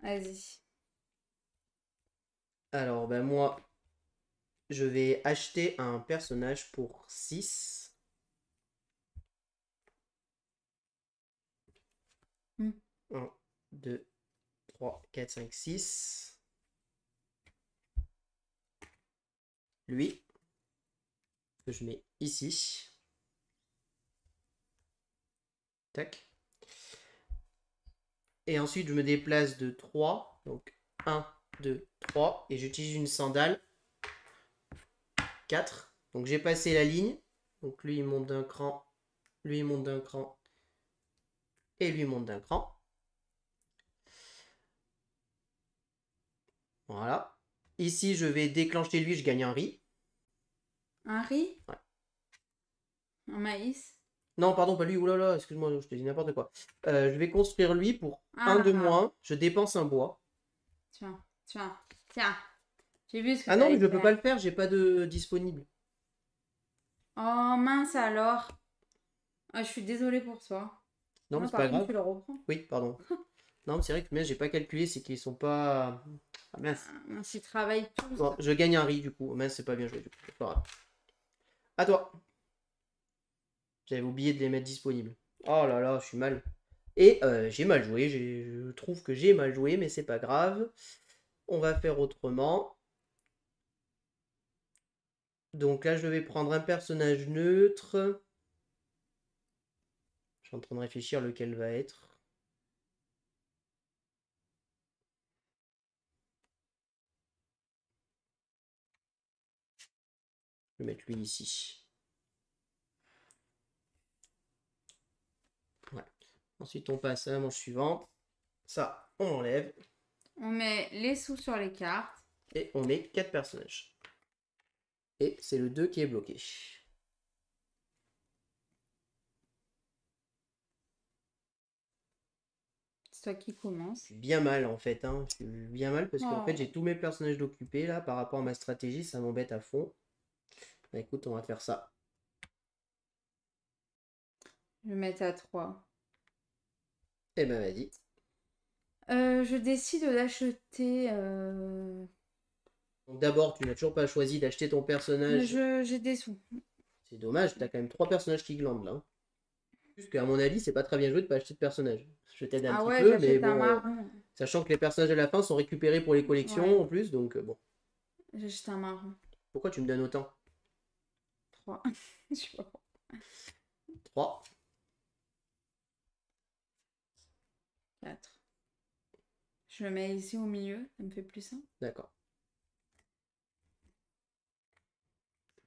Vas-y. Alors, ben moi, je vais acheter un personnage pour 6. 1, 2, 3, 4, 5, 6. Lui, que je mets ici. Tac. Et ensuite, je me déplace de 3. Donc, 1, 2, 3. Et j'utilise une sandale. 4. Donc, j'ai passé la ligne. Donc, lui, il monte d'un cran. Lui, il monte d'un cran. et lui monte d'un cran. Voilà. Ici, je vais déclencher lui, je gagne un riz. Un riz? Ouais. Un maïs? Non, pardon, pas lui. Oulala, excuse-moi, je te dis n'importe quoi. Je vais construire lui pour un de Ah, moins. Je dépense un bois. tiens, tiens, tiens. J'ai vu ce que Ah non, mais t'allais je peux faire. pas le faire, j'ai pas de disponible. Oh mince alors. Ah, je suis désolée pour toi. Non, mais Non, c'est par pas contre, grave. tu le reprends. Oui, pardon. Non, mais c'est vrai que mais j'ai pas calculé, c'est qu'ils sont pas. Ah mince. Ah, mince, ils travaillent tous. Bon, je gagne un riz du coup. Mince, c'est pas bien joué du coup. C'est pas grave. À toi. J'avais oublié de les mettre disponibles. Oh là là, je suis mal. Et j'ai mal joué. Je trouve que j'ai mal joué, mais c'est pas grave. On va faire autrement. Donc là, je vais prendre un personnage neutre. Je suis en train de réfléchir lequel va être. Je vais mettre lui ici. Ouais. Ensuite, on passe à la manche suivante. Ça, on enlève. On met les sous sur les cartes. Et on met 4 personnages. Et c'est le 2 qui est bloqué. C'est toi qui commence. Je suis bien mal en fait. Hein. Je suis bien mal parce qu'en Oh. fait j'ai tous mes personnages d'occupés là par rapport à ma stratégie. Ça m'embête à fond. Bah, écoute, on va faire ça. Je vais mettre à 3. Eh ben vas-y. Je décide d'acheter. Donc d'abord, tu n'as toujours pas choisi d'acheter ton personnage. J'ai des sous. C'est dommage, t'as quand même 3 personnages qui glandent là. Puisque à mon avis, c'est pas très bien joué de pas acheter de personnage. Je t'aide un Ah petit ouais, peu, mais j'achète un bon. marron. Sachant que les personnages à la fin sont récupérés pour les collections Ouais. en plus, donc bon. J'achète un marron. Pourquoi tu me donnes autant? 3. Je sais pas pourquoi. 3. 4. Je le mets ici au milieu, ça me fait plus simple. D'accord.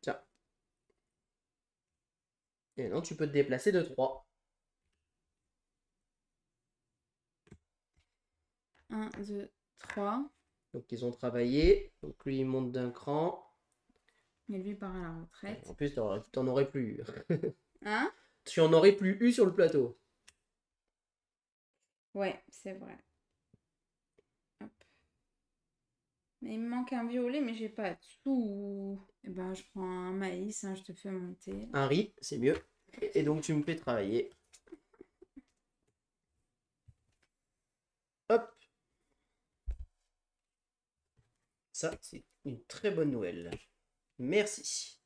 Tiens. Et non, tu peux te déplacer de 3. 1, 2, 3. Donc ils ont travaillé. Donc lui il monte d'un cran. Et lui part à la retraite. En plus, t'en aurais plus eu. Hein? Tu en aurais plus eu sur le plateau. Ouais, c'est vrai. Hop. Mais il me manque un violet, mais j'ai pas de sous. Eh ben, je prends un maïs, hein, je te fais monter. Un riz, c'est mieux. Et donc tu me fais travailler. Hop. Ça, c'est une très bonne nouvelle. Merci.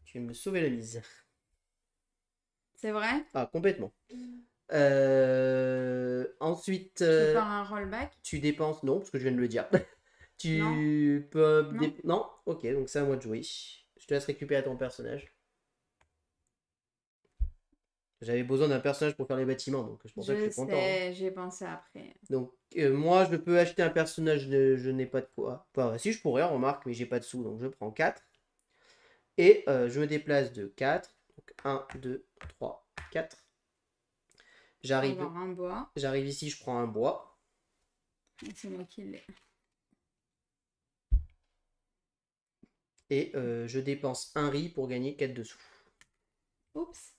Tu viens me sauver la mise. C'est vrai? Ah, complètement. Ensuite, Je peux faire un rollback? tu dépenses... Non, parce que je viens de le dire. Non. Tu peux... Non. Non. Ok, donc c'est à moi de jouer. Je te laisse récupérer ton personnage. J'avais besoin d'un personnage pour faire les bâtiments, donc c'est pour ça que je suis content. sais, j'ai pensé après. Donc, moi, je peux acheter un personnage, je n'ai pas de quoi. Enfin, si je pourrais, remarque, mais j'ai pas de sous, donc je prends 4. Et je me déplace de 4. Donc 1, 2, 3, 4. J'arrive Avoir un bois. J'arrive ici, je prends un bois. C'est moi qui l'ai. Et je dépense un riz pour gagner 4 de sous. Oups.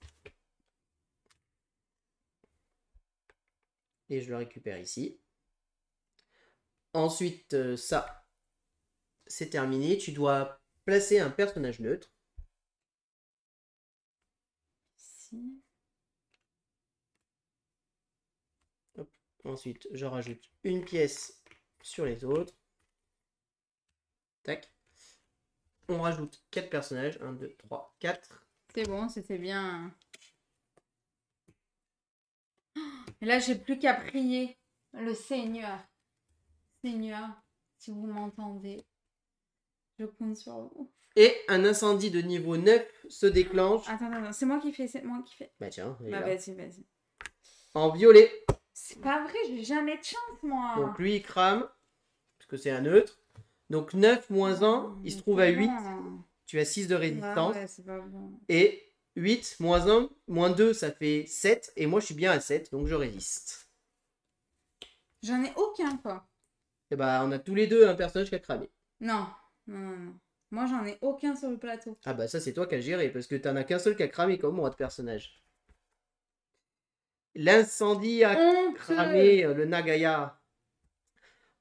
Et je le récupère ici. Ensuite, ça, c'est terminé. Tu dois placer un personnage neutre. Ici. Hop. Ensuite, je rajoute une pièce sur les autres. Tac. On rajoute 4 personnages. 1, 2, 3, 4. C'est bon, c'était bien. Et là, j'ai plus qu'à prier le Seigneur. Seigneur, si vous m'entendez, je compte sur vous. Et un incendie de niveau 9 se déclenche. Attends, c'est moi qui fais, c'est moi qui fais. Bah tiens, il est Bah là. vas-y. En violet. C'est pas vrai, j'ai jamais de chance, moi. Donc lui, il crame. Parce que c'est un neutre. Donc 9 moins 1, il se trouve à 8. Non. Tu as 6 de résistance. Ouais, c'est pas bon. Et 8, moins 1, moins 2, ça fait 7. Et moi, je suis bien à 7, donc je résiste. J'en ai aucun, quoi. Et bah, on a tous les deux un personnage qui a cramé. Non, non, non, non. Moi, j'en ai aucun sur le plateau. Ah bah, ça, c'est toi qui as géré, parce que t'en as qu'un seul qui a cramé comme moi de personnage. L'incendie a cramé le Nagaya.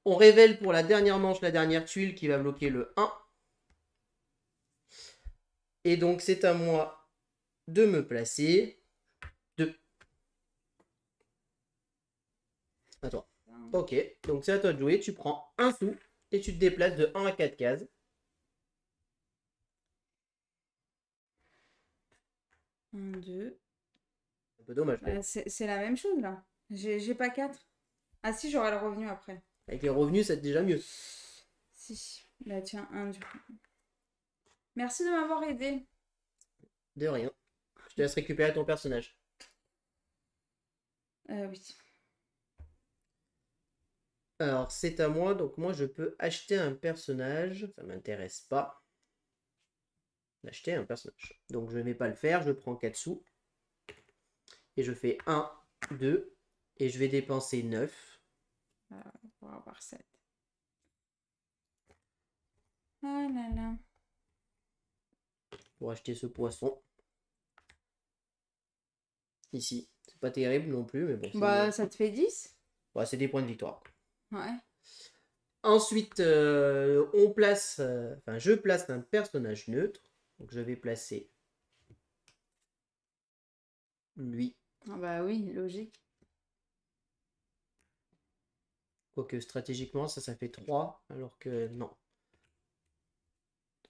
On révèle pour la dernière manche la dernière tuile qui va bloquer le 1. Et donc, c'est à moi de me placer. 2. À toi. Ok, donc c'est à toi de jouer. Tu prends un sou et tu te déplaces de 1 à 4 cases. Un, deux. Un peu dommage. Bah, c'est la même chose, là. J'ai pas 4. Ah si, j'aurai le revenu après. Avec les revenus, c'est déjà mieux. Si. Bah tiens, un du coup. Merci de m'avoir aidé. De rien. Je te laisse récupérer ton personnage. Oui. Alors, c'est à moi. Donc, moi, je peux acheter un personnage. Ça m'intéresse pas. D'acheter un personnage. Donc, je ne vais pas le faire. Je prends 4 sous. Et je fais 1, 2. Et je vais dépenser 9. Pour avoir 7. Ah là là. Pour acheter ce poisson. Ici. C'est pas terrible non plus, mais bon. Bah, ça te fait 10. Ouais, c'est des points de victoire. Ouais. Ensuite, on place... Enfin, je place un personnage neutre. Donc, je vais placer... lui. Ah bah oui, logique. Quoique stratégiquement, ça fait 3, alors que non.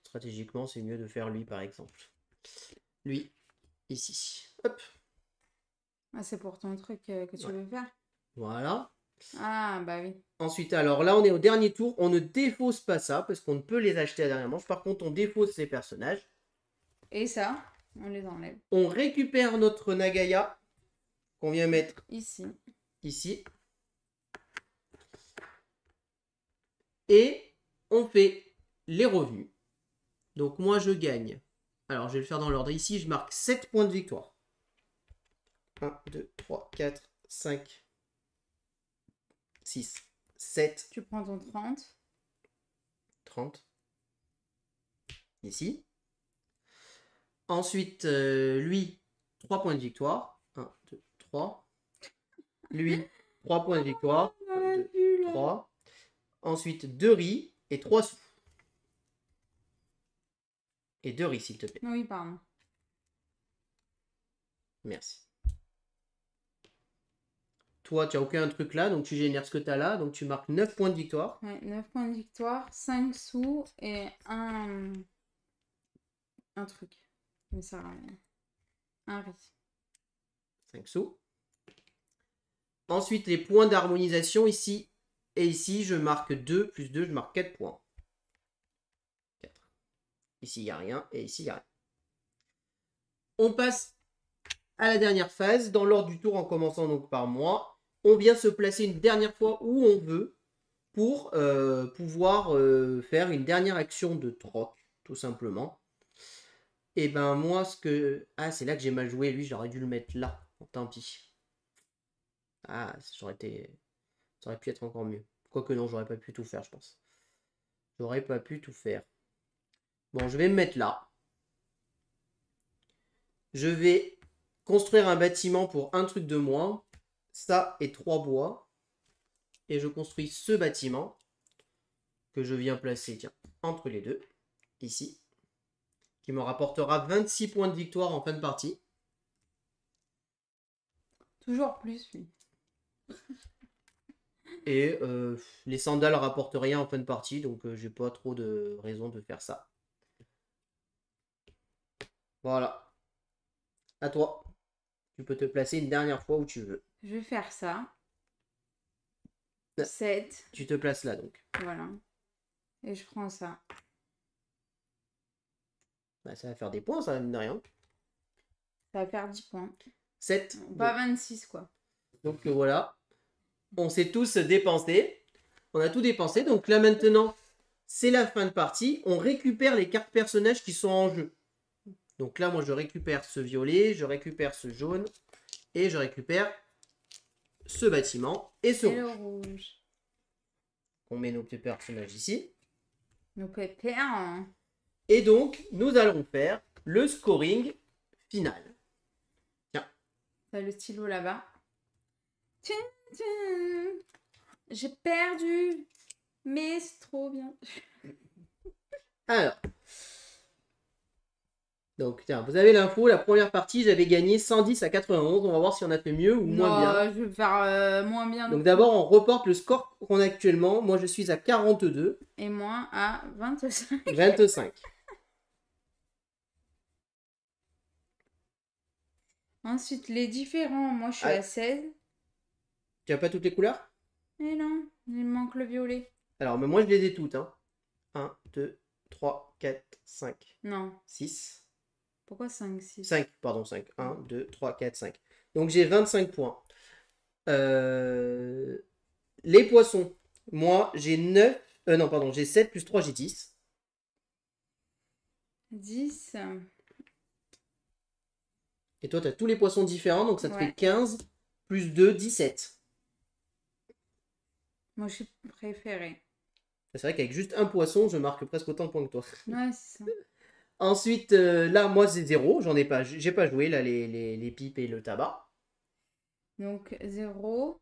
Stratégiquement, c'est mieux de faire lui, par exemple. Lui, ici. Hop. Ah, c'est pour ton truc que tu veux faire. Voilà. Ah bah oui. Ensuite, alors là, on est au dernier tour. On ne défausse pas ça, parce qu'on ne peut les acheter à la dernière manche. Par contre, on défausse ces personnages. Et ça, on les enlève. On récupère notre Nagaya, qu'on vient mettre Ici. ici. Et on fait les revenus. Donc moi, je gagne. Alors, je vais le faire dans l'ordre. Ici, je marque 7 points de victoire. 1, 2, 3, 4, 5, 6, 7. Tu prends ton 30. 30. Ici. Ensuite, lui, 3 points de victoire. 1, 2, 3. Lui, 3 points de victoire. 1, 2, 3. Ensuite, 2 riz et 3 sous. Et 2 riz, s'il te plaît. Oui, pardon. Merci. Toi, tu n'as aucun truc là, donc tu génères ce que tu as là. Donc tu marques 9 points de victoire. Ouais, 9 points de victoire, 5 sous et un truc. Mais ça sert à rien. Un riz. 5 sous. Ensuite, les points d'harmonisation ici et ici, je marque 2 plus 2, je marque 4 points. 4. Ici, il n'y a rien et ici, il n'y a rien. On passe à la dernière phase, dans l'ordre du tour, en commençant donc par moi. On vient se placer une dernière fois où on veut pour pouvoir faire une dernière action de troc, tout simplement. Et ben moi, ce que... Ah, c'est là que j'ai mal joué, lui, j'aurais dû le mettre là. Tant pis. Ah, ça aurait pu être encore mieux. Quoique non, j'aurais pas pu tout faire, je pense. J'aurais pas pu tout faire. Bon, je vais me mettre là. Je vais construire un bâtiment pour un truc de moins. Ça et 3 bois. Et je construis ce bâtiment que je viens placer, tiens, entre les deux, ici, qui me rapportera 26 points de victoire en fin de partie. Toujours plus, oui. Et les sandales rapportent rien en fin de partie, donc j'ai pas trop de raison de faire ça. Voilà. À toi. Tu peux te placer une dernière fois où tu veux. Je vais faire ça. 7. Tu te places là, donc. Voilà. Et je prends ça. Bah, ça va faire des points, ça, mine de rien. Ça va faire 10 points. 7. Pas 26, quoi. Donc voilà. On s'est tous dépensés. On a tout dépensé. Donc là, maintenant, c'est la fin de partie. On récupère les cartes personnages qui sont en jeu. Donc là, moi, je récupère ce violet, je récupère ce jaune et je récupère ce bâtiment et ce Et le rouge. rouge. On met nos petits personnages ici. Nos pépères. Hein. Et donc, nous allons faire le scoring final. Tiens. T'as le stylo là-bas. J'ai perdu. Mais c'est trop bien. Alors. Donc, tiens, vous avez l'info. La première partie, j'avais gagné 110 à 91. On va voir si on a fait mieux ou moins bien. Je vais faire moins bien. Donc d'abord, on reporte le score qu'on a actuellement. Moi, je suis à 42. Et moi à 25. 25. Ensuite, les différents. Moi, je suis à 16. Tu as pas toutes les couleurs? Mais non, il me manque le violet. Alors, mais moi, je les ai toutes. Hein. 1, 2, 3, 4, 5, Non. 6. Pourquoi 5, 6? 5, pardon, 5. 1, 2, 3, 4, 5. Donc, j'ai 25 points. Les poissons. Moi, j'ai 9. Non, pardon, j'ai 7 plus 3, j'ai 10. 10. Et toi, tu as tous les poissons différents, donc ça te Ouais. fait 15 plus 2, 17. Moi, je suis préférée. C'est vrai qu'avec juste un poisson, je marque presque autant de points que toi. Ouais, c'est ça. Ensuite, là, moi, c'est 0. J'en ai pas, j'ai pas joué, là, les pipes et le tabac. Donc, 0.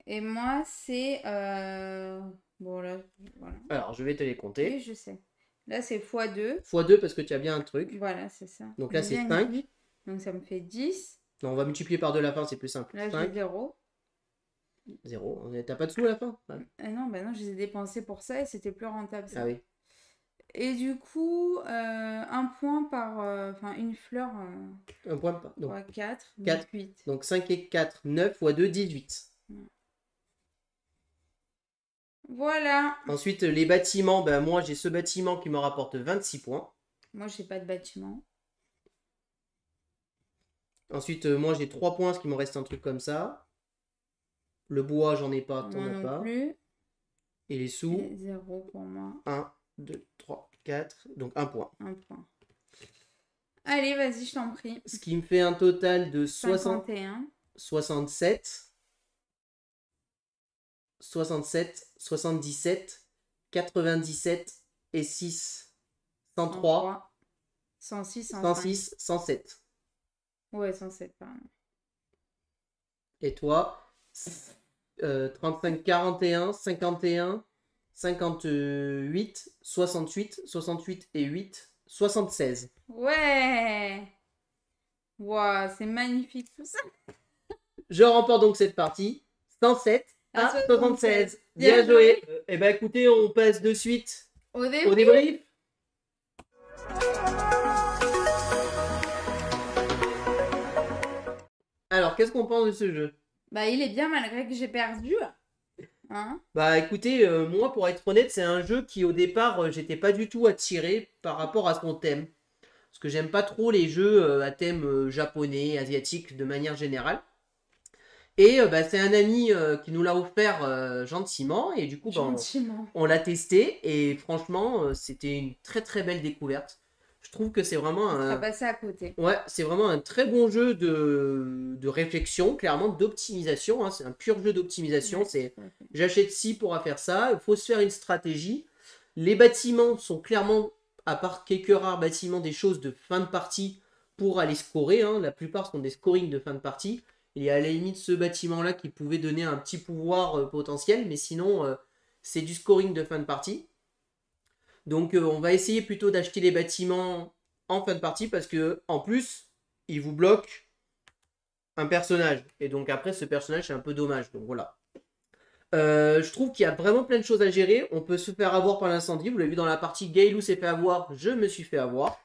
Et moi, c'est... Bon, là, voilà. Alors, je vais te les Oui, compter. je sais. Là, c'est x2. x2 parce que tu as bien un truc. Voilà, c'est ça. Donc là, J'ai c'est bien 5. écrit. Donc, ça me fait 10. Non, on va multiplier par 2 à la fin, c'est plus simple. Là, j'ai 5, 0. 0. T'as pas de sous à la fin? Ouais. Non, bah non, je les ai dépensés pour ça et c'était plus rentable, ça. Ah oui. Et du coup, un point par... Enfin, une fleur... Un point pas. Donc, 3, 4, 4. 8. Donc 5 et 4, 9 x 2, 18. Voilà. Ensuite, les bâtiments, ben, moi, j'ai ce bâtiment qui me rapporte 26 points. Moi, j'ai pas de bâtiment. Ensuite, moi, j'ai 3 points, ce qui me reste un truc comme ça. Le bois, j'en ai pas, t'en Moi as non pas. plus. Et les sous, Et 0 pour moi. 1, 2, 3, 4. Donc 1 point. Un point. Allez, vas-y, je t'en prie. Ce qui me fait un total de 51. 67, 67, 77, 97 et 6, 103, 106, 105. 106, 107. Ouais, 107, pardon. Et toi, 35, 41, 51, 58, 68, 68 et 8, 76. Ouais. Wow, c'est magnifique tout ça. Je remporte donc cette partie, 107 à 76. Bien Bien joué. Eh ben écoutez, on passe de suite Au au début. débrief. Alors, qu'est-ce qu'on pense de ce jeu? Bah, il est bien malgré que j'ai perdu. Hein? Bah écoutez, moi pour être honnête, c'est un jeu qui au départ, j'étais pas du tout attiré par rapport à son thème. Parce que j'aime pas trop les jeux à thème japonais, asiatique de manière générale. Et bah, c'est un ami qui nous l'a offert gentiment. Et du coup, bah, Gentiment. on l'a testé. Et franchement, c'était une très très belle découverte. Je trouve que c'est vraiment On un... va passer à côté. Ouais, c'est vraiment un très bon jeu de réflexion, clairement d'optimisation. Hein. C'est un pur jeu d'optimisation. Ouais, C'est tout à fait. j'achète ci pour faire ça. Il faut se faire une stratégie. Les bâtiments sont clairement, à part quelques rares bâtiments, des choses de fin de partie pour aller scorer. Hein. La plupart sont des scorings de fin de partie. Il y a à la limite ce bâtiment-là qui pouvait donner un petit pouvoir potentiel, mais sinon, c'est du scoring de fin de partie. Donc on va essayer plutôt d'acheter les bâtiments en fin de partie parce que en plus, ils vous bloquent un personnage. Et donc après, ce personnage, c'est un peu dommage. Donc voilà. Je trouve qu'il y a vraiment plein de choses à gérer. On peut se faire avoir par l'incendie. Vous l'avez vu dans la partie, Gailou s'est fait avoir. Je me suis fait avoir.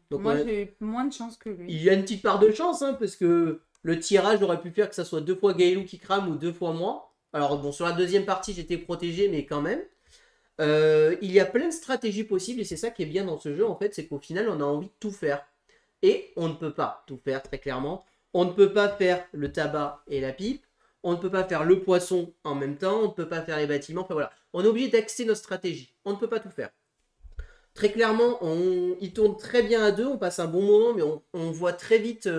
Donc Moi, j'ai eu moins de chance que lui. il y a une petite part de chance, hein, parce que le tirage aurait pu faire que ça soit 2 fois Gailou qui crame ou 2 fois moi. Alors bon, sur la deuxième partie, j'étais protégé, mais quand même. Il y a plein de stratégies possibles et c'est ça qui est bien dans ce jeu en fait, c'est qu'au final on a envie de tout faire. Et on ne peut pas tout faire très clairement. On ne peut pas faire le tabac et la pipe. On ne peut pas faire le poisson en même temps. On ne peut pas faire les bâtiments. Enfin voilà, on est obligé d'axer notre stratégie. On ne peut pas tout faire. Très clairement, il tourne très bien à deux, on passe un bon moment, mais on voit très vite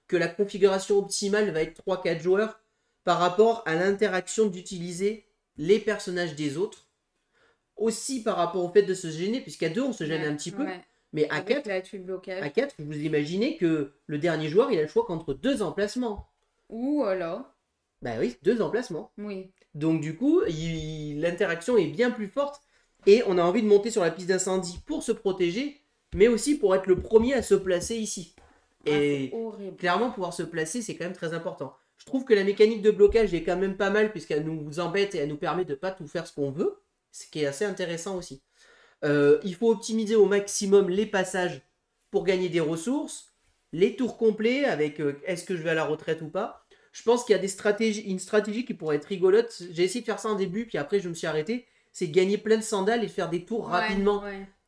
que la configuration optimale va être 3-4 joueurs par rapport à l'interaction d'utiliser les personnages des autres. Aussi par rapport au fait de se gêner, puisqu'à deux, on se gêne un petit peu. Mais à 4, vous imaginez que le dernier joueur, il a le choix qu'entre deux emplacements. Ouh là. Bah oui, deux emplacements. Oui. Donc du coup, l'interaction est bien plus forte. Et on a envie de monter sur la piste d'incendie pour se protéger, mais aussi pour être le premier à se placer ici. Et clairement, pouvoir se placer, c'est quand même très important. Je trouve que la mécanique de blocage est quand même pas mal, puisqu'elle nous embête et elle nous permet de pas tout faire ce qu'on veut, ce qui est assez intéressant aussi. Il faut optimiser au maximum les passages pour gagner des ressources, les tours complets avec est-ce que je vais à la retraite ou pas. Je pense qu'il y a une stratégie qui pourrait être rigolote. J'ai essayé de faire ça en début, puis après je me suis arrêté. C'est gagner plein de sandales et faire des tours rapidement.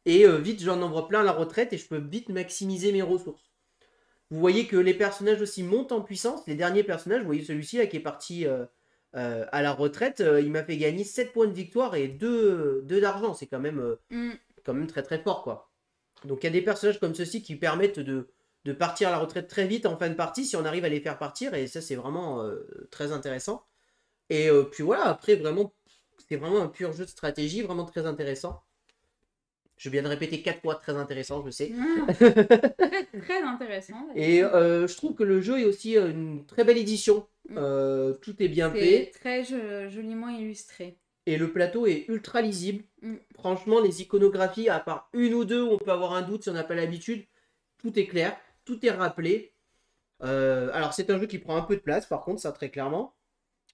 Et vite, j'en envoie plein à la retraite et je peux vite maximiser mes ressources. Vous voyez que les personnages aussi montent en puissance. Les derniers personnages, vous voyez celui-ci là qui est parti à la retraite, il m'a fait gagner 7 points de victoire et 2 d'argent. C'est quand même très très fort quoi. Donc il y a des personnages comme ceux-ci qui permettent de partir à la retraite très vite en fin de partie si on arrive à les faire partir, et ça c'est vraiment très intéressant. Et puis voilà, après vraiment, c'est vraiment un pur jeu de stratégie, vraiment très intéressant. Je viens de répéter 4 fois très intéressant, je sais. Très intéressant. Et je trouve que le jeu est aussi une très belle édition. Tout est bien fait. Très joliment illustré. Et le plateau est ultra lisible. Franchement, les iconographies, à part une ou deux où on peut avoir un doute si on n'a pas l'habitude, tout est clair, tout est rappelé. Alors c'est un jeu qui prend un peu de place, par contre, ça très clairement.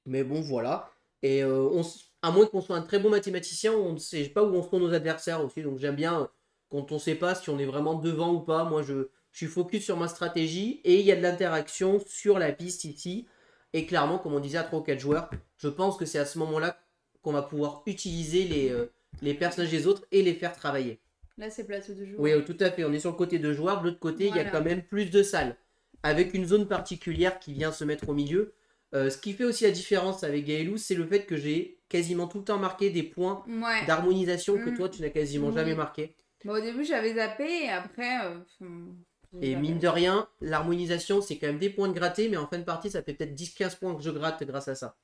Mais bon, voilà. Et à moins qu'on soit un très bon mathématicien, on ne sait pas où sont nos adversaires aussi. Donc j'aime bien quand on ne sait pas si on est vraiment devant ou pas. Moi, je suis focus sur ma stratégie et il y a de l'interaction sur la piste ici. Et clairement, comme on disait à 3 ou 4 joueurs, je pense que c'est à ce moment-là qu'on va pouvoir utiliser les personnages des autres et les faire travailler. Là, c'est plateau de joueurs. Oui, tout à fait. On est sur le côté de joueurs. De l'autre côté, il y a quand même plus de salles. Avec une zone particulière qui vient se mettre au milieu. Ce qui fait aussi la différence avec Gaelus, c'est le fait que j'ai quasiment tout le temps marqué des points d'harmonisation que toi, tu n'as quasiment jamais marqué. Bon, au début, j'avais zappé et après... et mine de rien, l'harmonisation, c'est quand même des points de gratter, mais en fin de partie, ça fait peut-être 10-15 points que je gratte grâce à ça.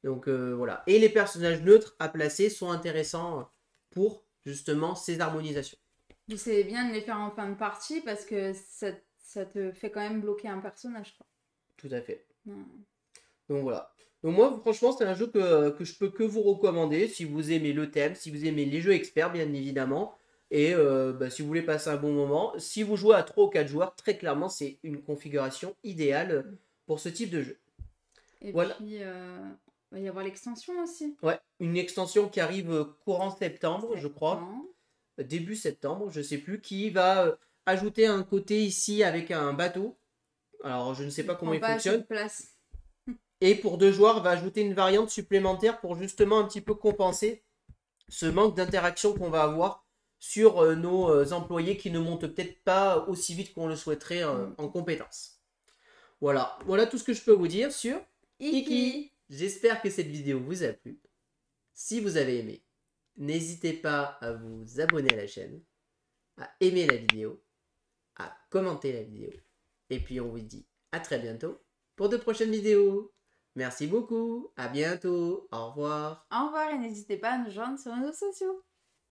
Donc voilà. Et les personnages neutres à placer sont intéressants pour justement ces harmonisations. C'est bien de les faire en fin de partie parce que ça te fait quand même bloquer un personnage, quoi. Tout à fait. Donc voilà. Donc moi, franchement, c'est un jeu que je peux que vous recommander si vous aimez le thème, si vous aimez les jeux experts, bien évidemment. Et si vous voulez passer un bon moment. Si vous jouez à 3 ou 4 joueurs, très clairement, c'est une configuration idéale pour ce type de jeu. Et puis, il va y avoir l'extension aussi. Ouais, une extension qui arrive courant septembre, je crois. Début septembre, je sais plus, qui va ajouter un côté ici avec un bateau. Alors, je ne sais pas comment il fonctionne. Et pour 2 joueurs, va ajouter une variante supplémentaire pour justement un petit peu compenser ce manque d'interaction qu'on va avoir sur nos employés qui ne montent peut-être pas aussi vite qu'on le souhaiterait en compétences. Voilà tout ce que je peux vous dire sur Iki. J'espère que cette vidéo vous a plu. Si vous avez aimé, n'hésitez pas à vous abonner à la chaîne, à aimer la vidéo, à commenter la vidéo. Et puis on vous dit à très bientôt pour de prochaines vidéos. Merci beaucoup, à bientôt, au revoir. Au revoir et n'hésitez pas à nous joindre sur nos réseaux sociaux.